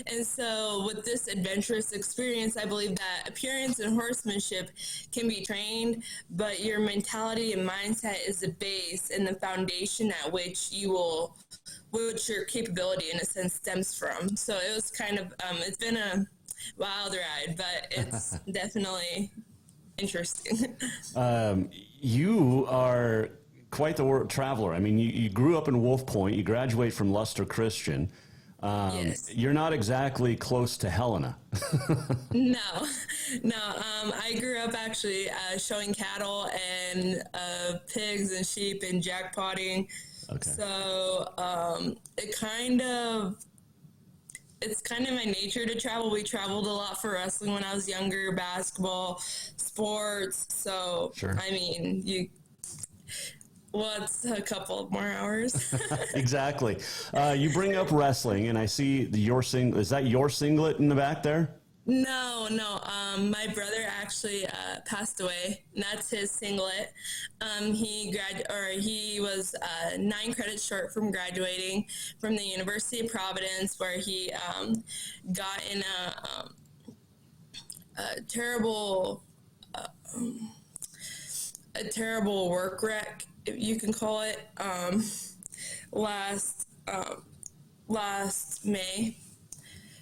[SPEAKER 15] And so with this adventurous experience, I believe that appearance and horsemanship can be trained, but your mentality and mindset is the base and the foundation at which your capability in a sense stems from. So it was kind of, it's been a wild ride, but it's definitely interesting.
[SPEAKER 10] You are quite the traveler. I mean, you grew up in Wolf Point, you graduate from Luster Christian.
[SPEAKER 15] Yes.
[SPEAKER 10] You're not exactly close to Helena.
[SPEAKER 15] No. I grew up actually showing cattle and pigs and sheep and jackpotting.
[SPEAKER 10] Okay.
[SPEAKER 15] So it's kind of my nature to travel. We traveled a lot for wrestling when I was younger, basketball, sports. So,
[SPEAKER 10] sure.
[SPEAKER 15] I mean, what's a couple more hours?
[SPEAKER 10] Exactly. You bring up wrestling, and I see is that your singlet in the back there?
[SPEAKER 15] No. My brother actually passed away, and that's his singlet. He was 9 credits short from graduating from the University of Providence, where he got in a terrible work wreck, if you can call it, last May.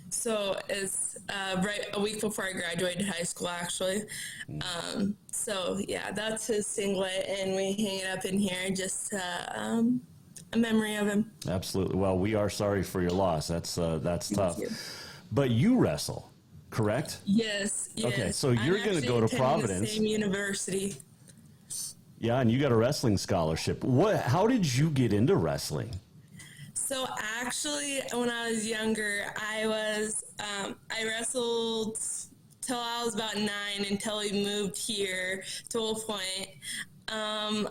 [SPEAKER 15] So it's right a week before I graduated high school, actually. So yeah, that's his singlet, and we hang it up in here, just a memory of him.
[SPEAKER 10] Absolutely. Well, we are sorry for your loss. That's tough.
[SPEAKER 15] You.
[SPEAKER 10] But you wrestle, correct?
[SPEAKER 15] Yes.
[SPEAKER 10] Okay, so you're going to go to Providence.
[SPEAKER 15] The same university.
[SPEAKER 10] Yeah, and you got a wrestling scholarship. How did you get into wrestling?
[SPEAKER 15] So actually, when I was younger, I wrestled till I was about 9, until we moved here to Wolf Point. I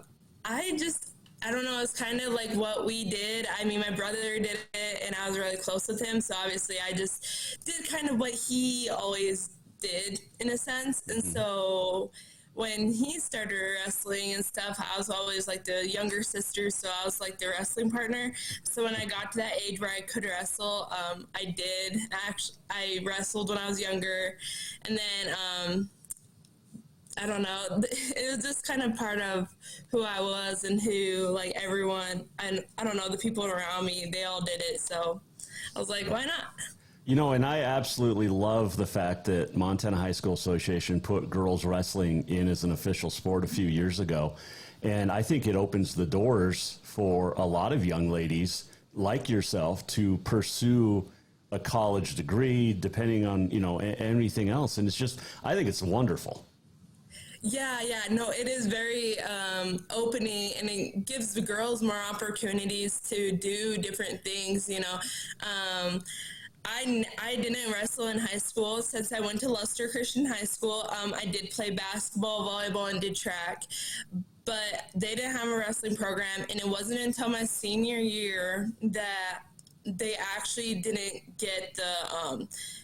[SPEAKER 15] don't know, it's kind of like what we did. I mean, my brother did it, and I was really close with him, so obviously I just did kind of what he always did, in a sense. And so when he started wrestling and stuff, I was always like the younger sister, so I was like the wrestling partner. So when I got to that age where I could wrestle, I did. I wrestled when I was younger, and then I don't know, it was just kind of part of who I was and who, like, everyone, and I don't know, the people around me, they all did it, so I was like, why not?
[SPEAKER 10] You know, and I absolutely love the fact that Montana High School Association put girls wrestling in as an official sport a few years ago. And I think it opens the doors for a lot of young ladies like yourself to pursue a college degree, depending on, you know, anything else. And it's just, I think it's wonderful.
[SPEAKER 15] Yeah, no, it is very opening, and it gives the girls more opportunities to do different things, you know. I didn't wrestle in high school since I went to Luster Christian High School. I did play basketball, volleyball, and did track, but they didn't have a wrestling program, and it wasn't until my senior year that they actually didn't get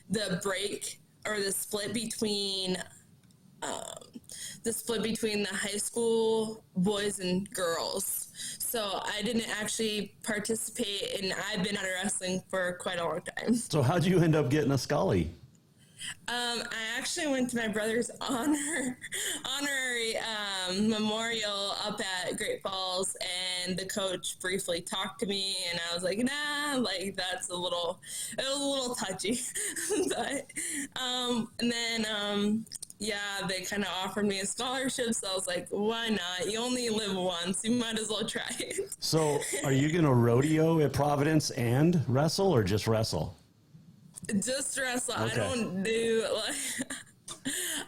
[SPEAKER 15] the break or the split between the high school boys and girls. So I didn't actually participate, and I've been out of wrestling for quite a long time.
[SPEAKER 10] So how'd you end up getting a Scully?
[SPEAKER 15] I actually went to my brother's honorary memorial up at Great Falls, and the coach briefly talked to me, and I was like, nah, like it was a little touchy. But, and then, yeah, they kind of offered me a scholarship. So I was like, why not? You only live once. You might as well try it.
[SPEAKER 10] So are you going to rodeo at Providence and wrestle, or just wrestle?
[SPEAKER 15] Just wrestle.
[SPEAKER 10] Okay.
[SPEAKER 15] I don't do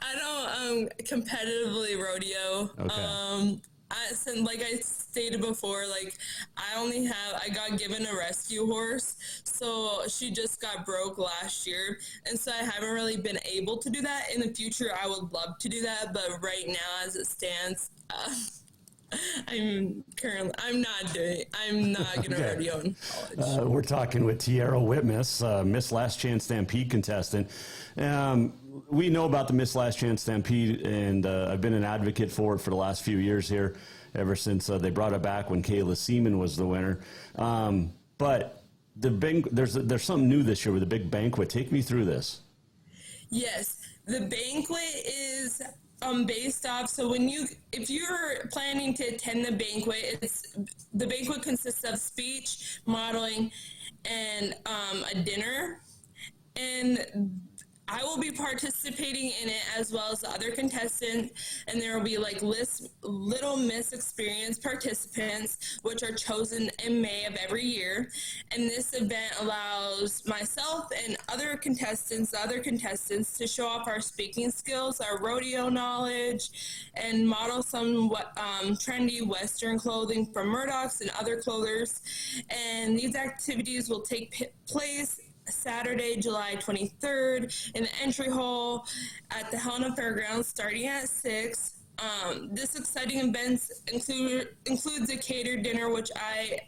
[SPEAKER 15] I don't competitively rodeo.
[SPEAKER 10] Okay.
[SPEAKER 15] Like I stated before, like I got given a rescue horse, so she just got broke last year, and so I haven't really been able to do that. In the future, I would love to do that, but right now, as it stands, I'm not going to rodeo in college.
[SPEAKER 10] We're talking with Tiara Whitmus, Miss Last Chance Stampede contestant. We know about the Miss Last Chance Stampede, and I've been an advocate for it for the last few years here, ever since they brought it back when Kayla Seaman was the winner. But there's something new this year with the big banquet. Take me through this.
[SPEAKER 15] Yes, the banquet is based off. So if you're planning to attend the banquet, the banquet consists of speech, modeling, and a dinner. And I will be participating in it as well as the other contestants, and there will be like Little Miss Experience participants, which are chosen in May of every year. And this event allows myself and other contestants to show off our speaking skills, our rodeo knowledge, and model some trendy Western clothing from Murdoch's and other clothers. And these activities will take place Saturday, July 23rd in the entry hall at the Helena Fairgrounds starting at 6. This exciting event includes a catered dinner, which I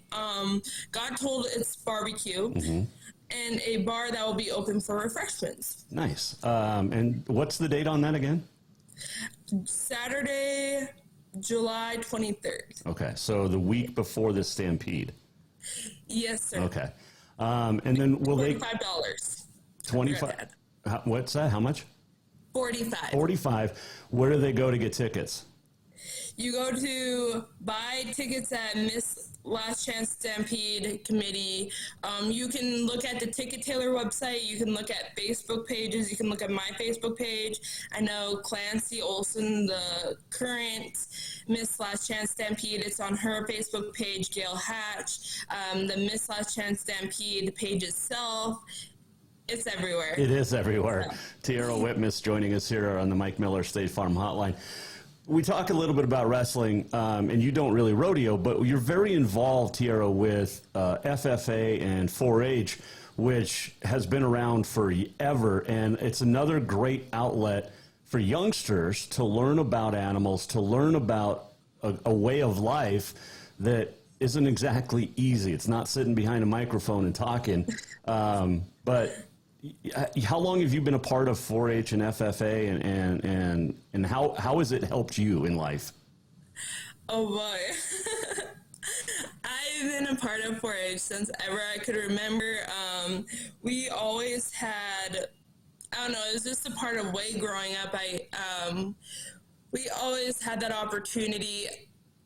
[SPEAKER 15] got told it's barbecue, and a bar that will be open for refreshments.
[SPEAKER 10] Nice. And what's the date on that again?
[SPEAKER 15] Saturday, July 23rd.
[SPEAKER 10] Okay, so the week before the Stampede.
[SPEAKER 15] Yes, sir.
[SPEAKER 10] Okay. And then will they...
[SPEAKER 15] $45.
[SPEAKER 10] 25. What's that? How much?
[SPEAKER 15] 45.
[SPEAKER 10] 45. Where do they go to get tickets?
[SPEAKER 15] You go to buy tickets at Miss Last Chance Stampede Committee. You can look at the Ticket Tailor website. You can look at Facebook pages. You can look at my Facebook page. I know Clancy Olson, the current Miss Last Chance Stampede, it's on her Facebook page. Gail Hatch, the Miss Last Chance Stampede page itself. It's everywhere.
[SPEAKER 10] It is everywhere. Tiara Whitmus joining us here on the Mike Miller State Farm Hotline. We talk a little bit about wrestling, and you don't really rodeo, but you're very involved, Tiara, with FFA and 4-H, which has been around forever, and it's another great outlet for youngsters to learn about animals, to learn about a way of life that isn't exactly easy. It's not sitting behind a microphone and talking, but how long have you been a part of 4-H and FFA, and how has it helped you in life?
[SPEAKER 15] Oh boy. I've been a part of 4-H since ever I could remember. We always had, I don't know, it was just a part of way growing up. We always had that opportunity.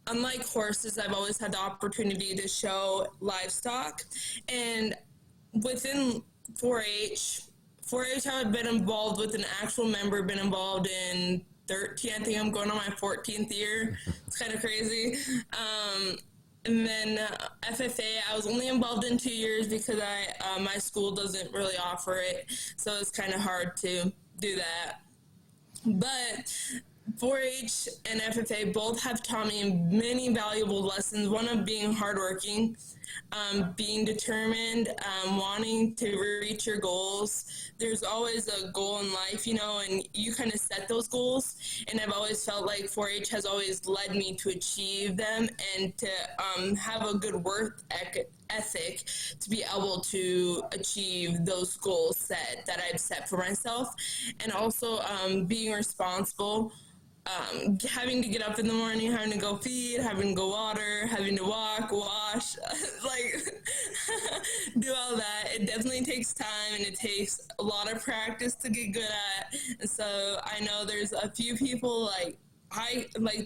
[SPEAKER 15] Unlike horses, I've always had the opportunity to show livestock. And within 4-H, I've been involved with an actual member, been involved in 13, I think I'm going on my 14th year. It's kind of crazy. And then FFA, I was only involved in 2 years because my school doesn't really offer it, so it's kind of hard to do that. But 4-H and FFA both have taught me many valuable lessons. One of being hardworking, being determined, wanting to reach your goals. There's always a goal in life, and you kind of set those goals. And I've always felt like 4-H has always led me to achieve them and to have a good work ethic to be able to achieve those goals that I've set for myself. And also being responsible. Having to get up in the morning, having to go feed, having to go water, having to walk, wash, do all that. It definitely takes time and it takes a lot of practice to get good at. And so I know there's a few people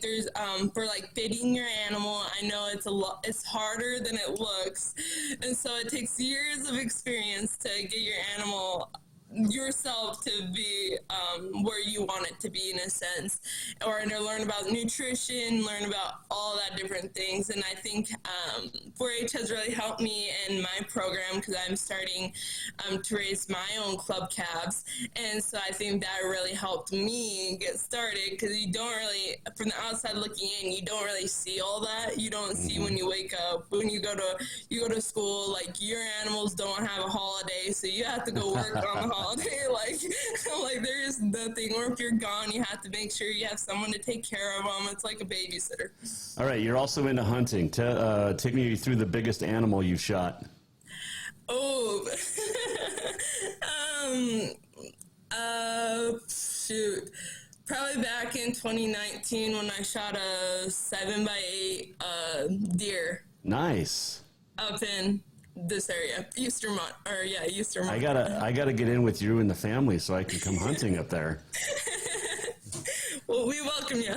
[SPEAKER 15] there's for feeding your animal, I know it's harder than it looks. And so it takes years of experience to get your animal yourself to be where you want it to be, in a sense, or to learn about nutrition, learn about all that different things. And I think 4-H has really helped me in my program, because I'm starting to raise my own club calves. And so I think that really helped me get started, because you don't really, from the outside looking in, you don't really see all that. You don't see when you wake up, when you go to school, like your animals don't have a holiday, so you have to go work on the holiday. Like there is nothing, or if you're gone, you have to make sure you have someone to take care of them. It's like a babysitter.
[SPEAKER 10] All right, you're also into hunting. Take me through the biggest animal you shot.
[SPEAKER 15] Oh, shoot. Probably back in 2019 when I shot a 7x8 deer.
[SPEAKER 10] Nice.
[SPEAKER 15] Up in this area, Eastern.
[SPEAKER 10] I gotta get in with you and the family so I can come hunting up there.
[SPEAKER 15] Well, we welcome you.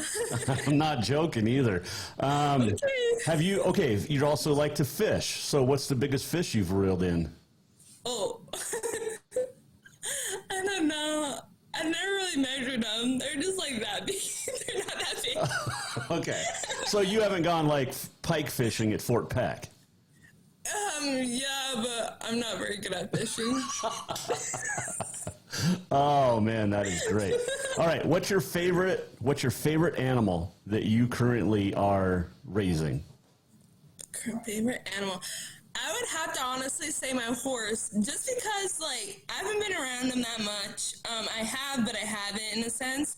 [SPEAKER 10] I'm not joking either.
[SPEAKER 15] Okay.
[SPEAKER 10] You'd also like to fish. So what's the biggest fish you've reeled in?
[SPEAKER 15] Oh, I don't know. I've never really measured them. They're just like that big. They're not that big.
[SPEAKER 10] Okay. So you haven't gone like pike fishing at Fort Peck?
[SPEAKER 15] Yeah, but I'm not very good at fishing.
[SPEAKER 10] Oh man, that is great. All right, what's your favorite animal that you currently are raising?
[SPEAKER 15] Favorite animal? I would have to honestly say my horse, just because like I haven't been around them that much. I have, but I haven't, in a sense.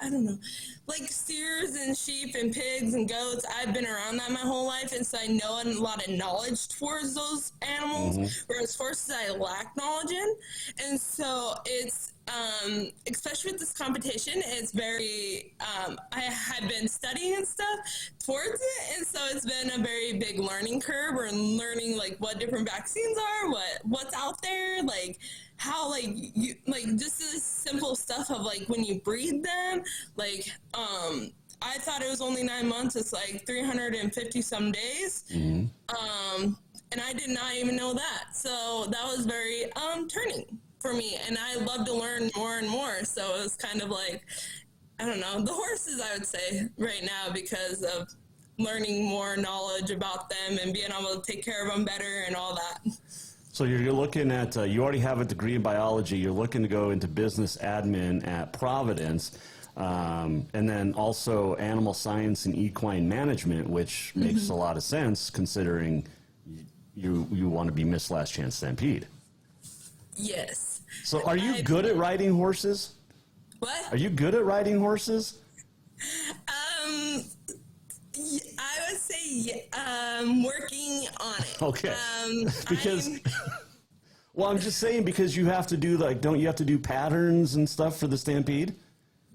[SPEAKER 15] I don't know, like steers and sheep and pigs and goats. I've been around that my whole life, and so I know a lot of knowledge towards those animals, whereas horses I lack knowledge in. And so it's, especially with this competition, it's very, I had been studying and stuff towards it, and so it's been a very big learning curve. We're learning like what different vaccines are, what's out there, like how you just this simple stuff of like when you breed them, like I thought it was only 9 months. It's like 350 some days. And I did not even know that. So that was very turning for me, and I love to learn more and more. So it was kind of like, I don't know, the horses, I would say right now, because of learning more knowledge about them and being able to take care of them better and all that.
[SPEAKER 10] So you're looking at, you already have a degree in biology. You're looking to go into business admin at Providence, and then also animal science and equine management, which makes a lot of sense considering you want to be Miss Last Chance Stampede.
[SPEAKER 15] Yes.
[SPEAKER 10] So are you good at riding horses?
[SPEAKER 15] What?
[SPEAKER 10] Are you good at riding horses?
[SPEAKER 15] I would say working on it.
[SPEAKER 10] Okay. Because, well, I'm just saying, because you have to do don't you have to do patterns and stuff for the Stampede?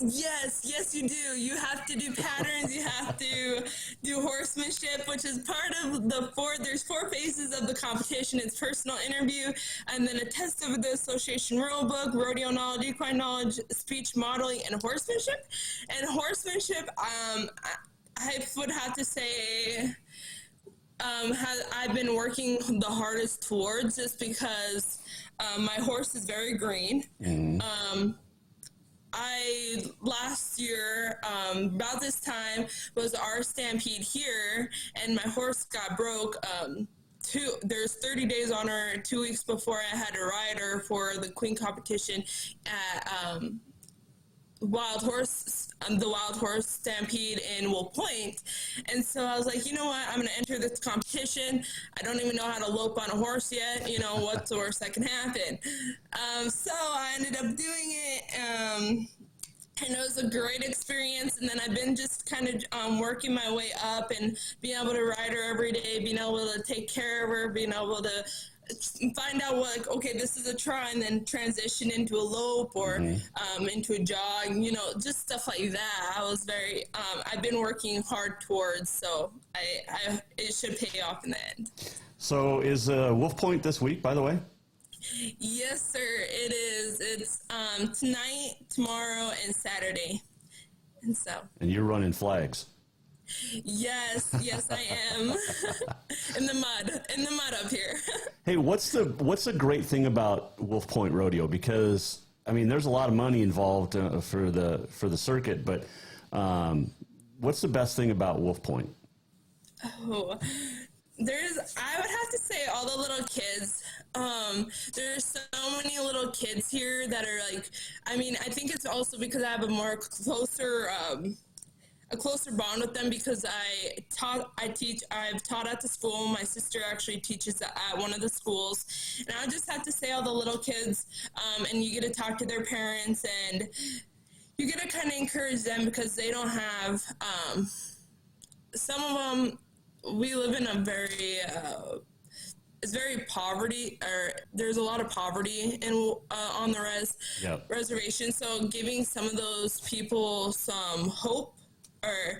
[SPEAKER 15] Yes, you do. You have to do patterns. You have to do horsemanship, which is part of there's 4 phases of the competition. It's personal interview, and then a test of the association rule book, rodeo knowledge, equine knowledge, speech modeling, and horsemanship. And horsemanship, I would have to say, I've been working the hardest towards, just because my horse is very green. Last year, about this time, was our Stampede here, and my horse got broke. There's 30 days on her. 2 weeks before, I had to ride her for the Queen competition at the Wild Horse Stampede in Will Point. And so I was like, you know what, I'm going to enter this competition. I don't even know how to lope on a horse yet. You know, what's the worst that can happen? So I ended up doing it. And it was a great experience. And then I've been just kind of working my way up and being able to ride her every day, being able to take care of her, being able to find out okay, this is a trot, and then transition into a lope or into a jog, just stuff like that. I was very, I've been working hard towards, so it should pay off in the end. So
[SPEAKER 10] is Wolf Point this week, by the way?
[SPEAKER 15] Yes, sir, it is. It's tonight, tomorrow, and Saturday. And
[SPEAKER 10] you're running flags.
[SPEAKER 15] Yes, I am. in the mud up here.
[SPEAKER 10] Hey, what's the great thing about Wolf Point Rodeo? Because I mean, there's a lot of money involved for the circuit, but what's the best thing about Wolf Point?
[SPEAKER 15] Oh, I would have to say all the little kids. There's so many little kids here that are like, I mean, I think it's also because I have a closer bond with them because I've taught at the school. My sister actually teaches at one of the schools. And I just have to say all the little kids, and you get to talk to their parents and you get to kind of encourage them because they don't have, some of them, we live in a very, it's very poverty, or there's a lot of poverty on the reservation. So giving some of those people some hope or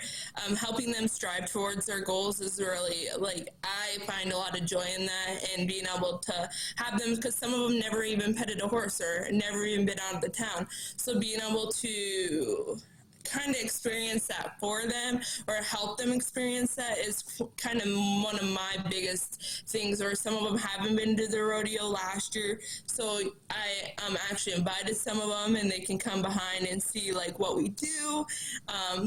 [SPEAKER 15] helping them strive towards their goals is really, like, I find a lot of joy in that, and being able to have them, because some of them never even petted a horse or never even been out of the town. So being able to kind of experience that for them or help them experience that is kind of one of my biggest things. Or some of them haven't been to the rodeo last year, so I actually invited some of them, and they can come behind and see like what we do,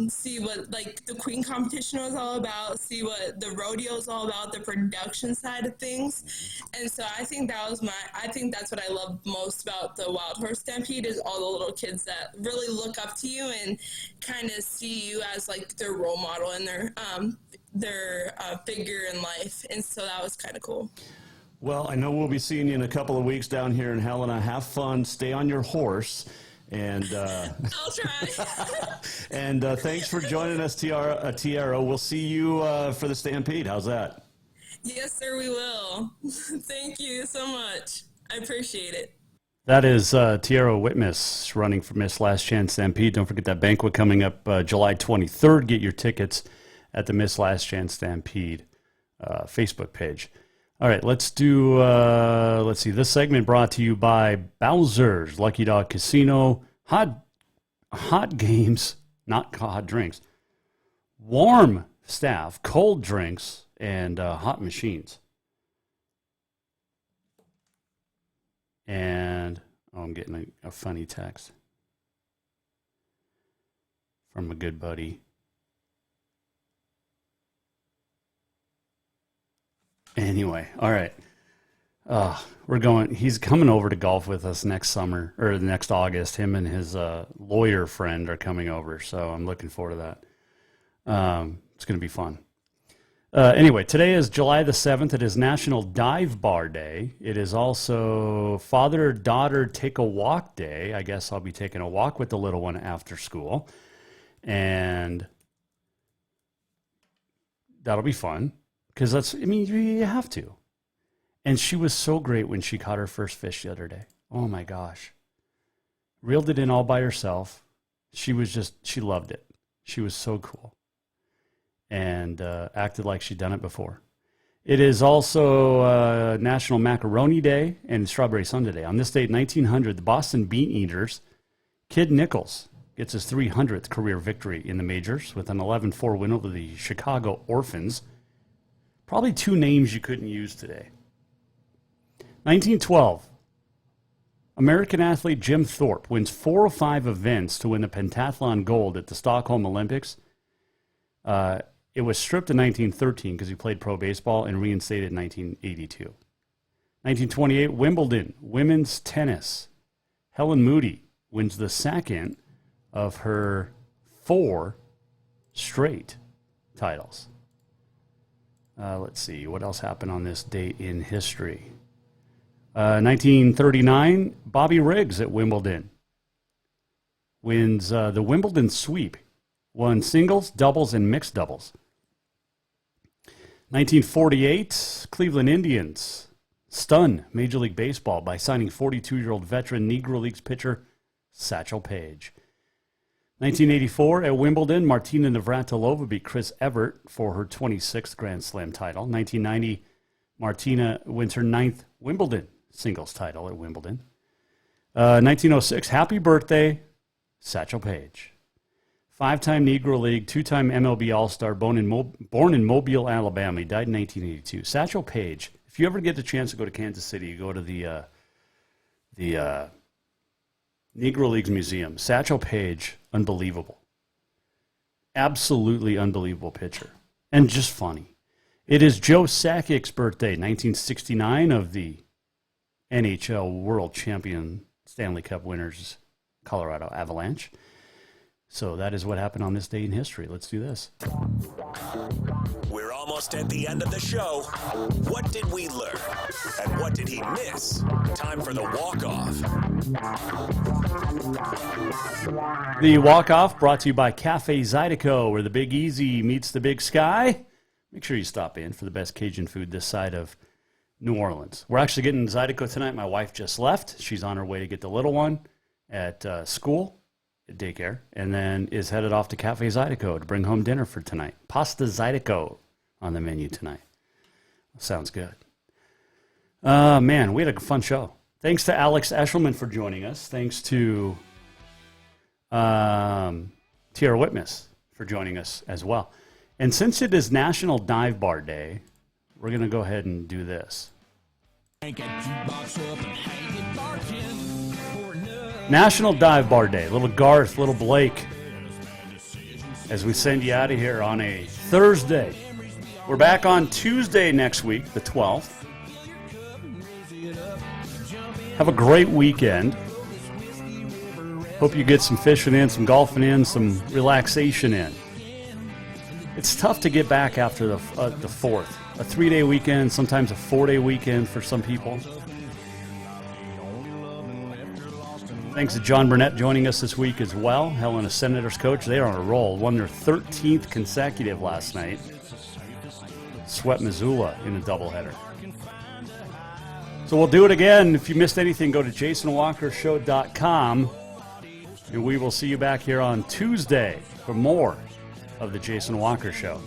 [SPEAKER 15] see what like the queen competition was all about, see what the rodeo is all about, the production side of things. And so I think that's what I love most about the Wild Horse Stampede is all the little kids that really look up to you and kind of see you as like their role model and their figure in life. And so that was kind of cool.
[SPEAKER 10] Well, I know we'll be seeing you in a couple of weeks down here in Helena. Have fun, stay on your horse, and
[SPEAKER 15] I'll try.
[SPEAKER 10] And thanks for joining us, Tiara. We'll see you for the Stampede. How's that?
[SPEAKER 15] Yes, sir, we will. Thank you so much. I appreciate it.
[SPEAKER 8] That is Tiara Whitmus running for Miss Last Chance Stampede. Don't forget that banquet coming up July 23rd. Get your tickets at the Miss Last Chance Stampede Facebook page. All right, let's see. This segment brought to you by Bowser's Lucky Dog Casino. Hot games, not hot drinks. Warm staff, cold drinks, and hot machines. And I'm getting a funny text from a good buddy. Anyway, all right. He's coming over to golf with us next summer, or next August. Him and his lawyer friend are coming over, so I'm looking forward to that. It's going to be fun. Anyway, today is July the 7th. It is National Dive Bar Day. It is also Father-Daughter Take a Walk Day. I guess I'll be taking a walk with the little one after school. And that'll be fun. Because you have to. And she was so great when she caught her first fish the other day. Oh my gosh. Reeled it in all by herself. She loved it. She was so cool. And acted like she'd done it before. It is also National Macaroni Day and Strawberry Sundae Day. On this date, 1900, the Boston Bean Eaters, Kid Nichols gets his 300th career victory in the majors with an 11-4 win over the Chicago Orphans. Probably two names you couldn't use today. 1912, American athlete Jim Thorpe wins 4 of 5 events to win the pentathlon gold at the Stockholm Olympics. It was stripped in 1913 because he played pro baseball and reinstated in 1982. 1928, Wimbledon, women's tennis. Helen Moody wins the second of her 4 straight titles. Let's see, what else happened on this date in history? 1939, Bobby Riggs at Wimbledon wins the Wimbledon sweep. Won singles, doubles, and mixed doubles. 1948, Cleveland Indians stun Major League Baseball by signing 42-year-old veteran Negro Leagues pitcher Satchel Paige. 1984, at Wimbledon, Martina Navratilova beat Chris Evert for her 26th Grand Slam title. 1990, Martina wins her 9th Wimbledon singles title at Wimbledon. 1906, happy birthday, Satchel Paige. 5-time Negro League, 2-time MLB All-Star, born in Mobile, Alabama. He died in 1982. Satchel Paige, if If you ever get the chance to go to Kansas City, you go to the Negro Leagues Museum. Satchel Paige, unbelievable. Absolutely unbelievable pitcher. And just funny. It is Joe Sakic's birthday, 1969, of the NHL World Champion Stanley Cup winners, Colorado Avalanche. So that is what happened on this day in history. Let's do this.
[SPEAKER 1] We're almost at the end of the show. What did we learn? And what did he miss? Time for the walk-off.
[SPEAKER 8] The walk-off brought to you by Cafe Zydeco, where the Big Easy meets the Big Sky. Make sure you stop in for the best Cajun food this side of New Orleans. We're actually getting Zydeco tonight. My wife just left. She's on her way to get the little one at school. Daycare, and then is headed off to Cafe Zydeco to bring home dinner for tonight. Pasta Zydeco on the menu tonight. Sounds good. Man, we had a fun show. Thanks to Alex Eschelman for joining us. Thanks to Tiara Whitmus for joining us as well. And since it is National Dive Bar Day, we're going to go ahead and do this. National Dive Bar Day. Little Garth, little Blake, as we send you out of here on a Thursday. We're back on Tuesday next week, the 12th. Have a great weekend. Hope you get some fishing in, some golfing in, some relaxation in. It's tough to get back after the 4th. A 3-day weekend, sometimes a 4-day weekend for some people. Thanks to John Burnett joining us this week as well. Helena Senators coach. They're on a roll. Won their 13th consecutive last night. Swept Missoula in a doubleheader. So we'll do it again. If you missed anything, go to jasonwalkershow.com. And we will see you back here on Tuesday for more of the Jason Walker Show.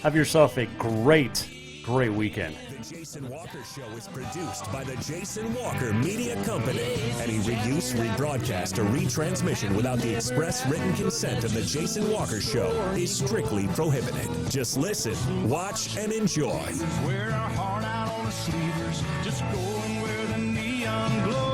[SPEAKER 8] Have yourself a great weekend.
[SPEAKER 1] The Jason Walker Show is produced by the Jason Walker Media Company. Any reuse, rebroadcast, or retransmission without the express written consent of the Jason Walker Show is strictly prohibited. Just listen, watch, and enjoy.
[SPEAKER 16] Wear our heart out on the sleevers, just going where the neon glows.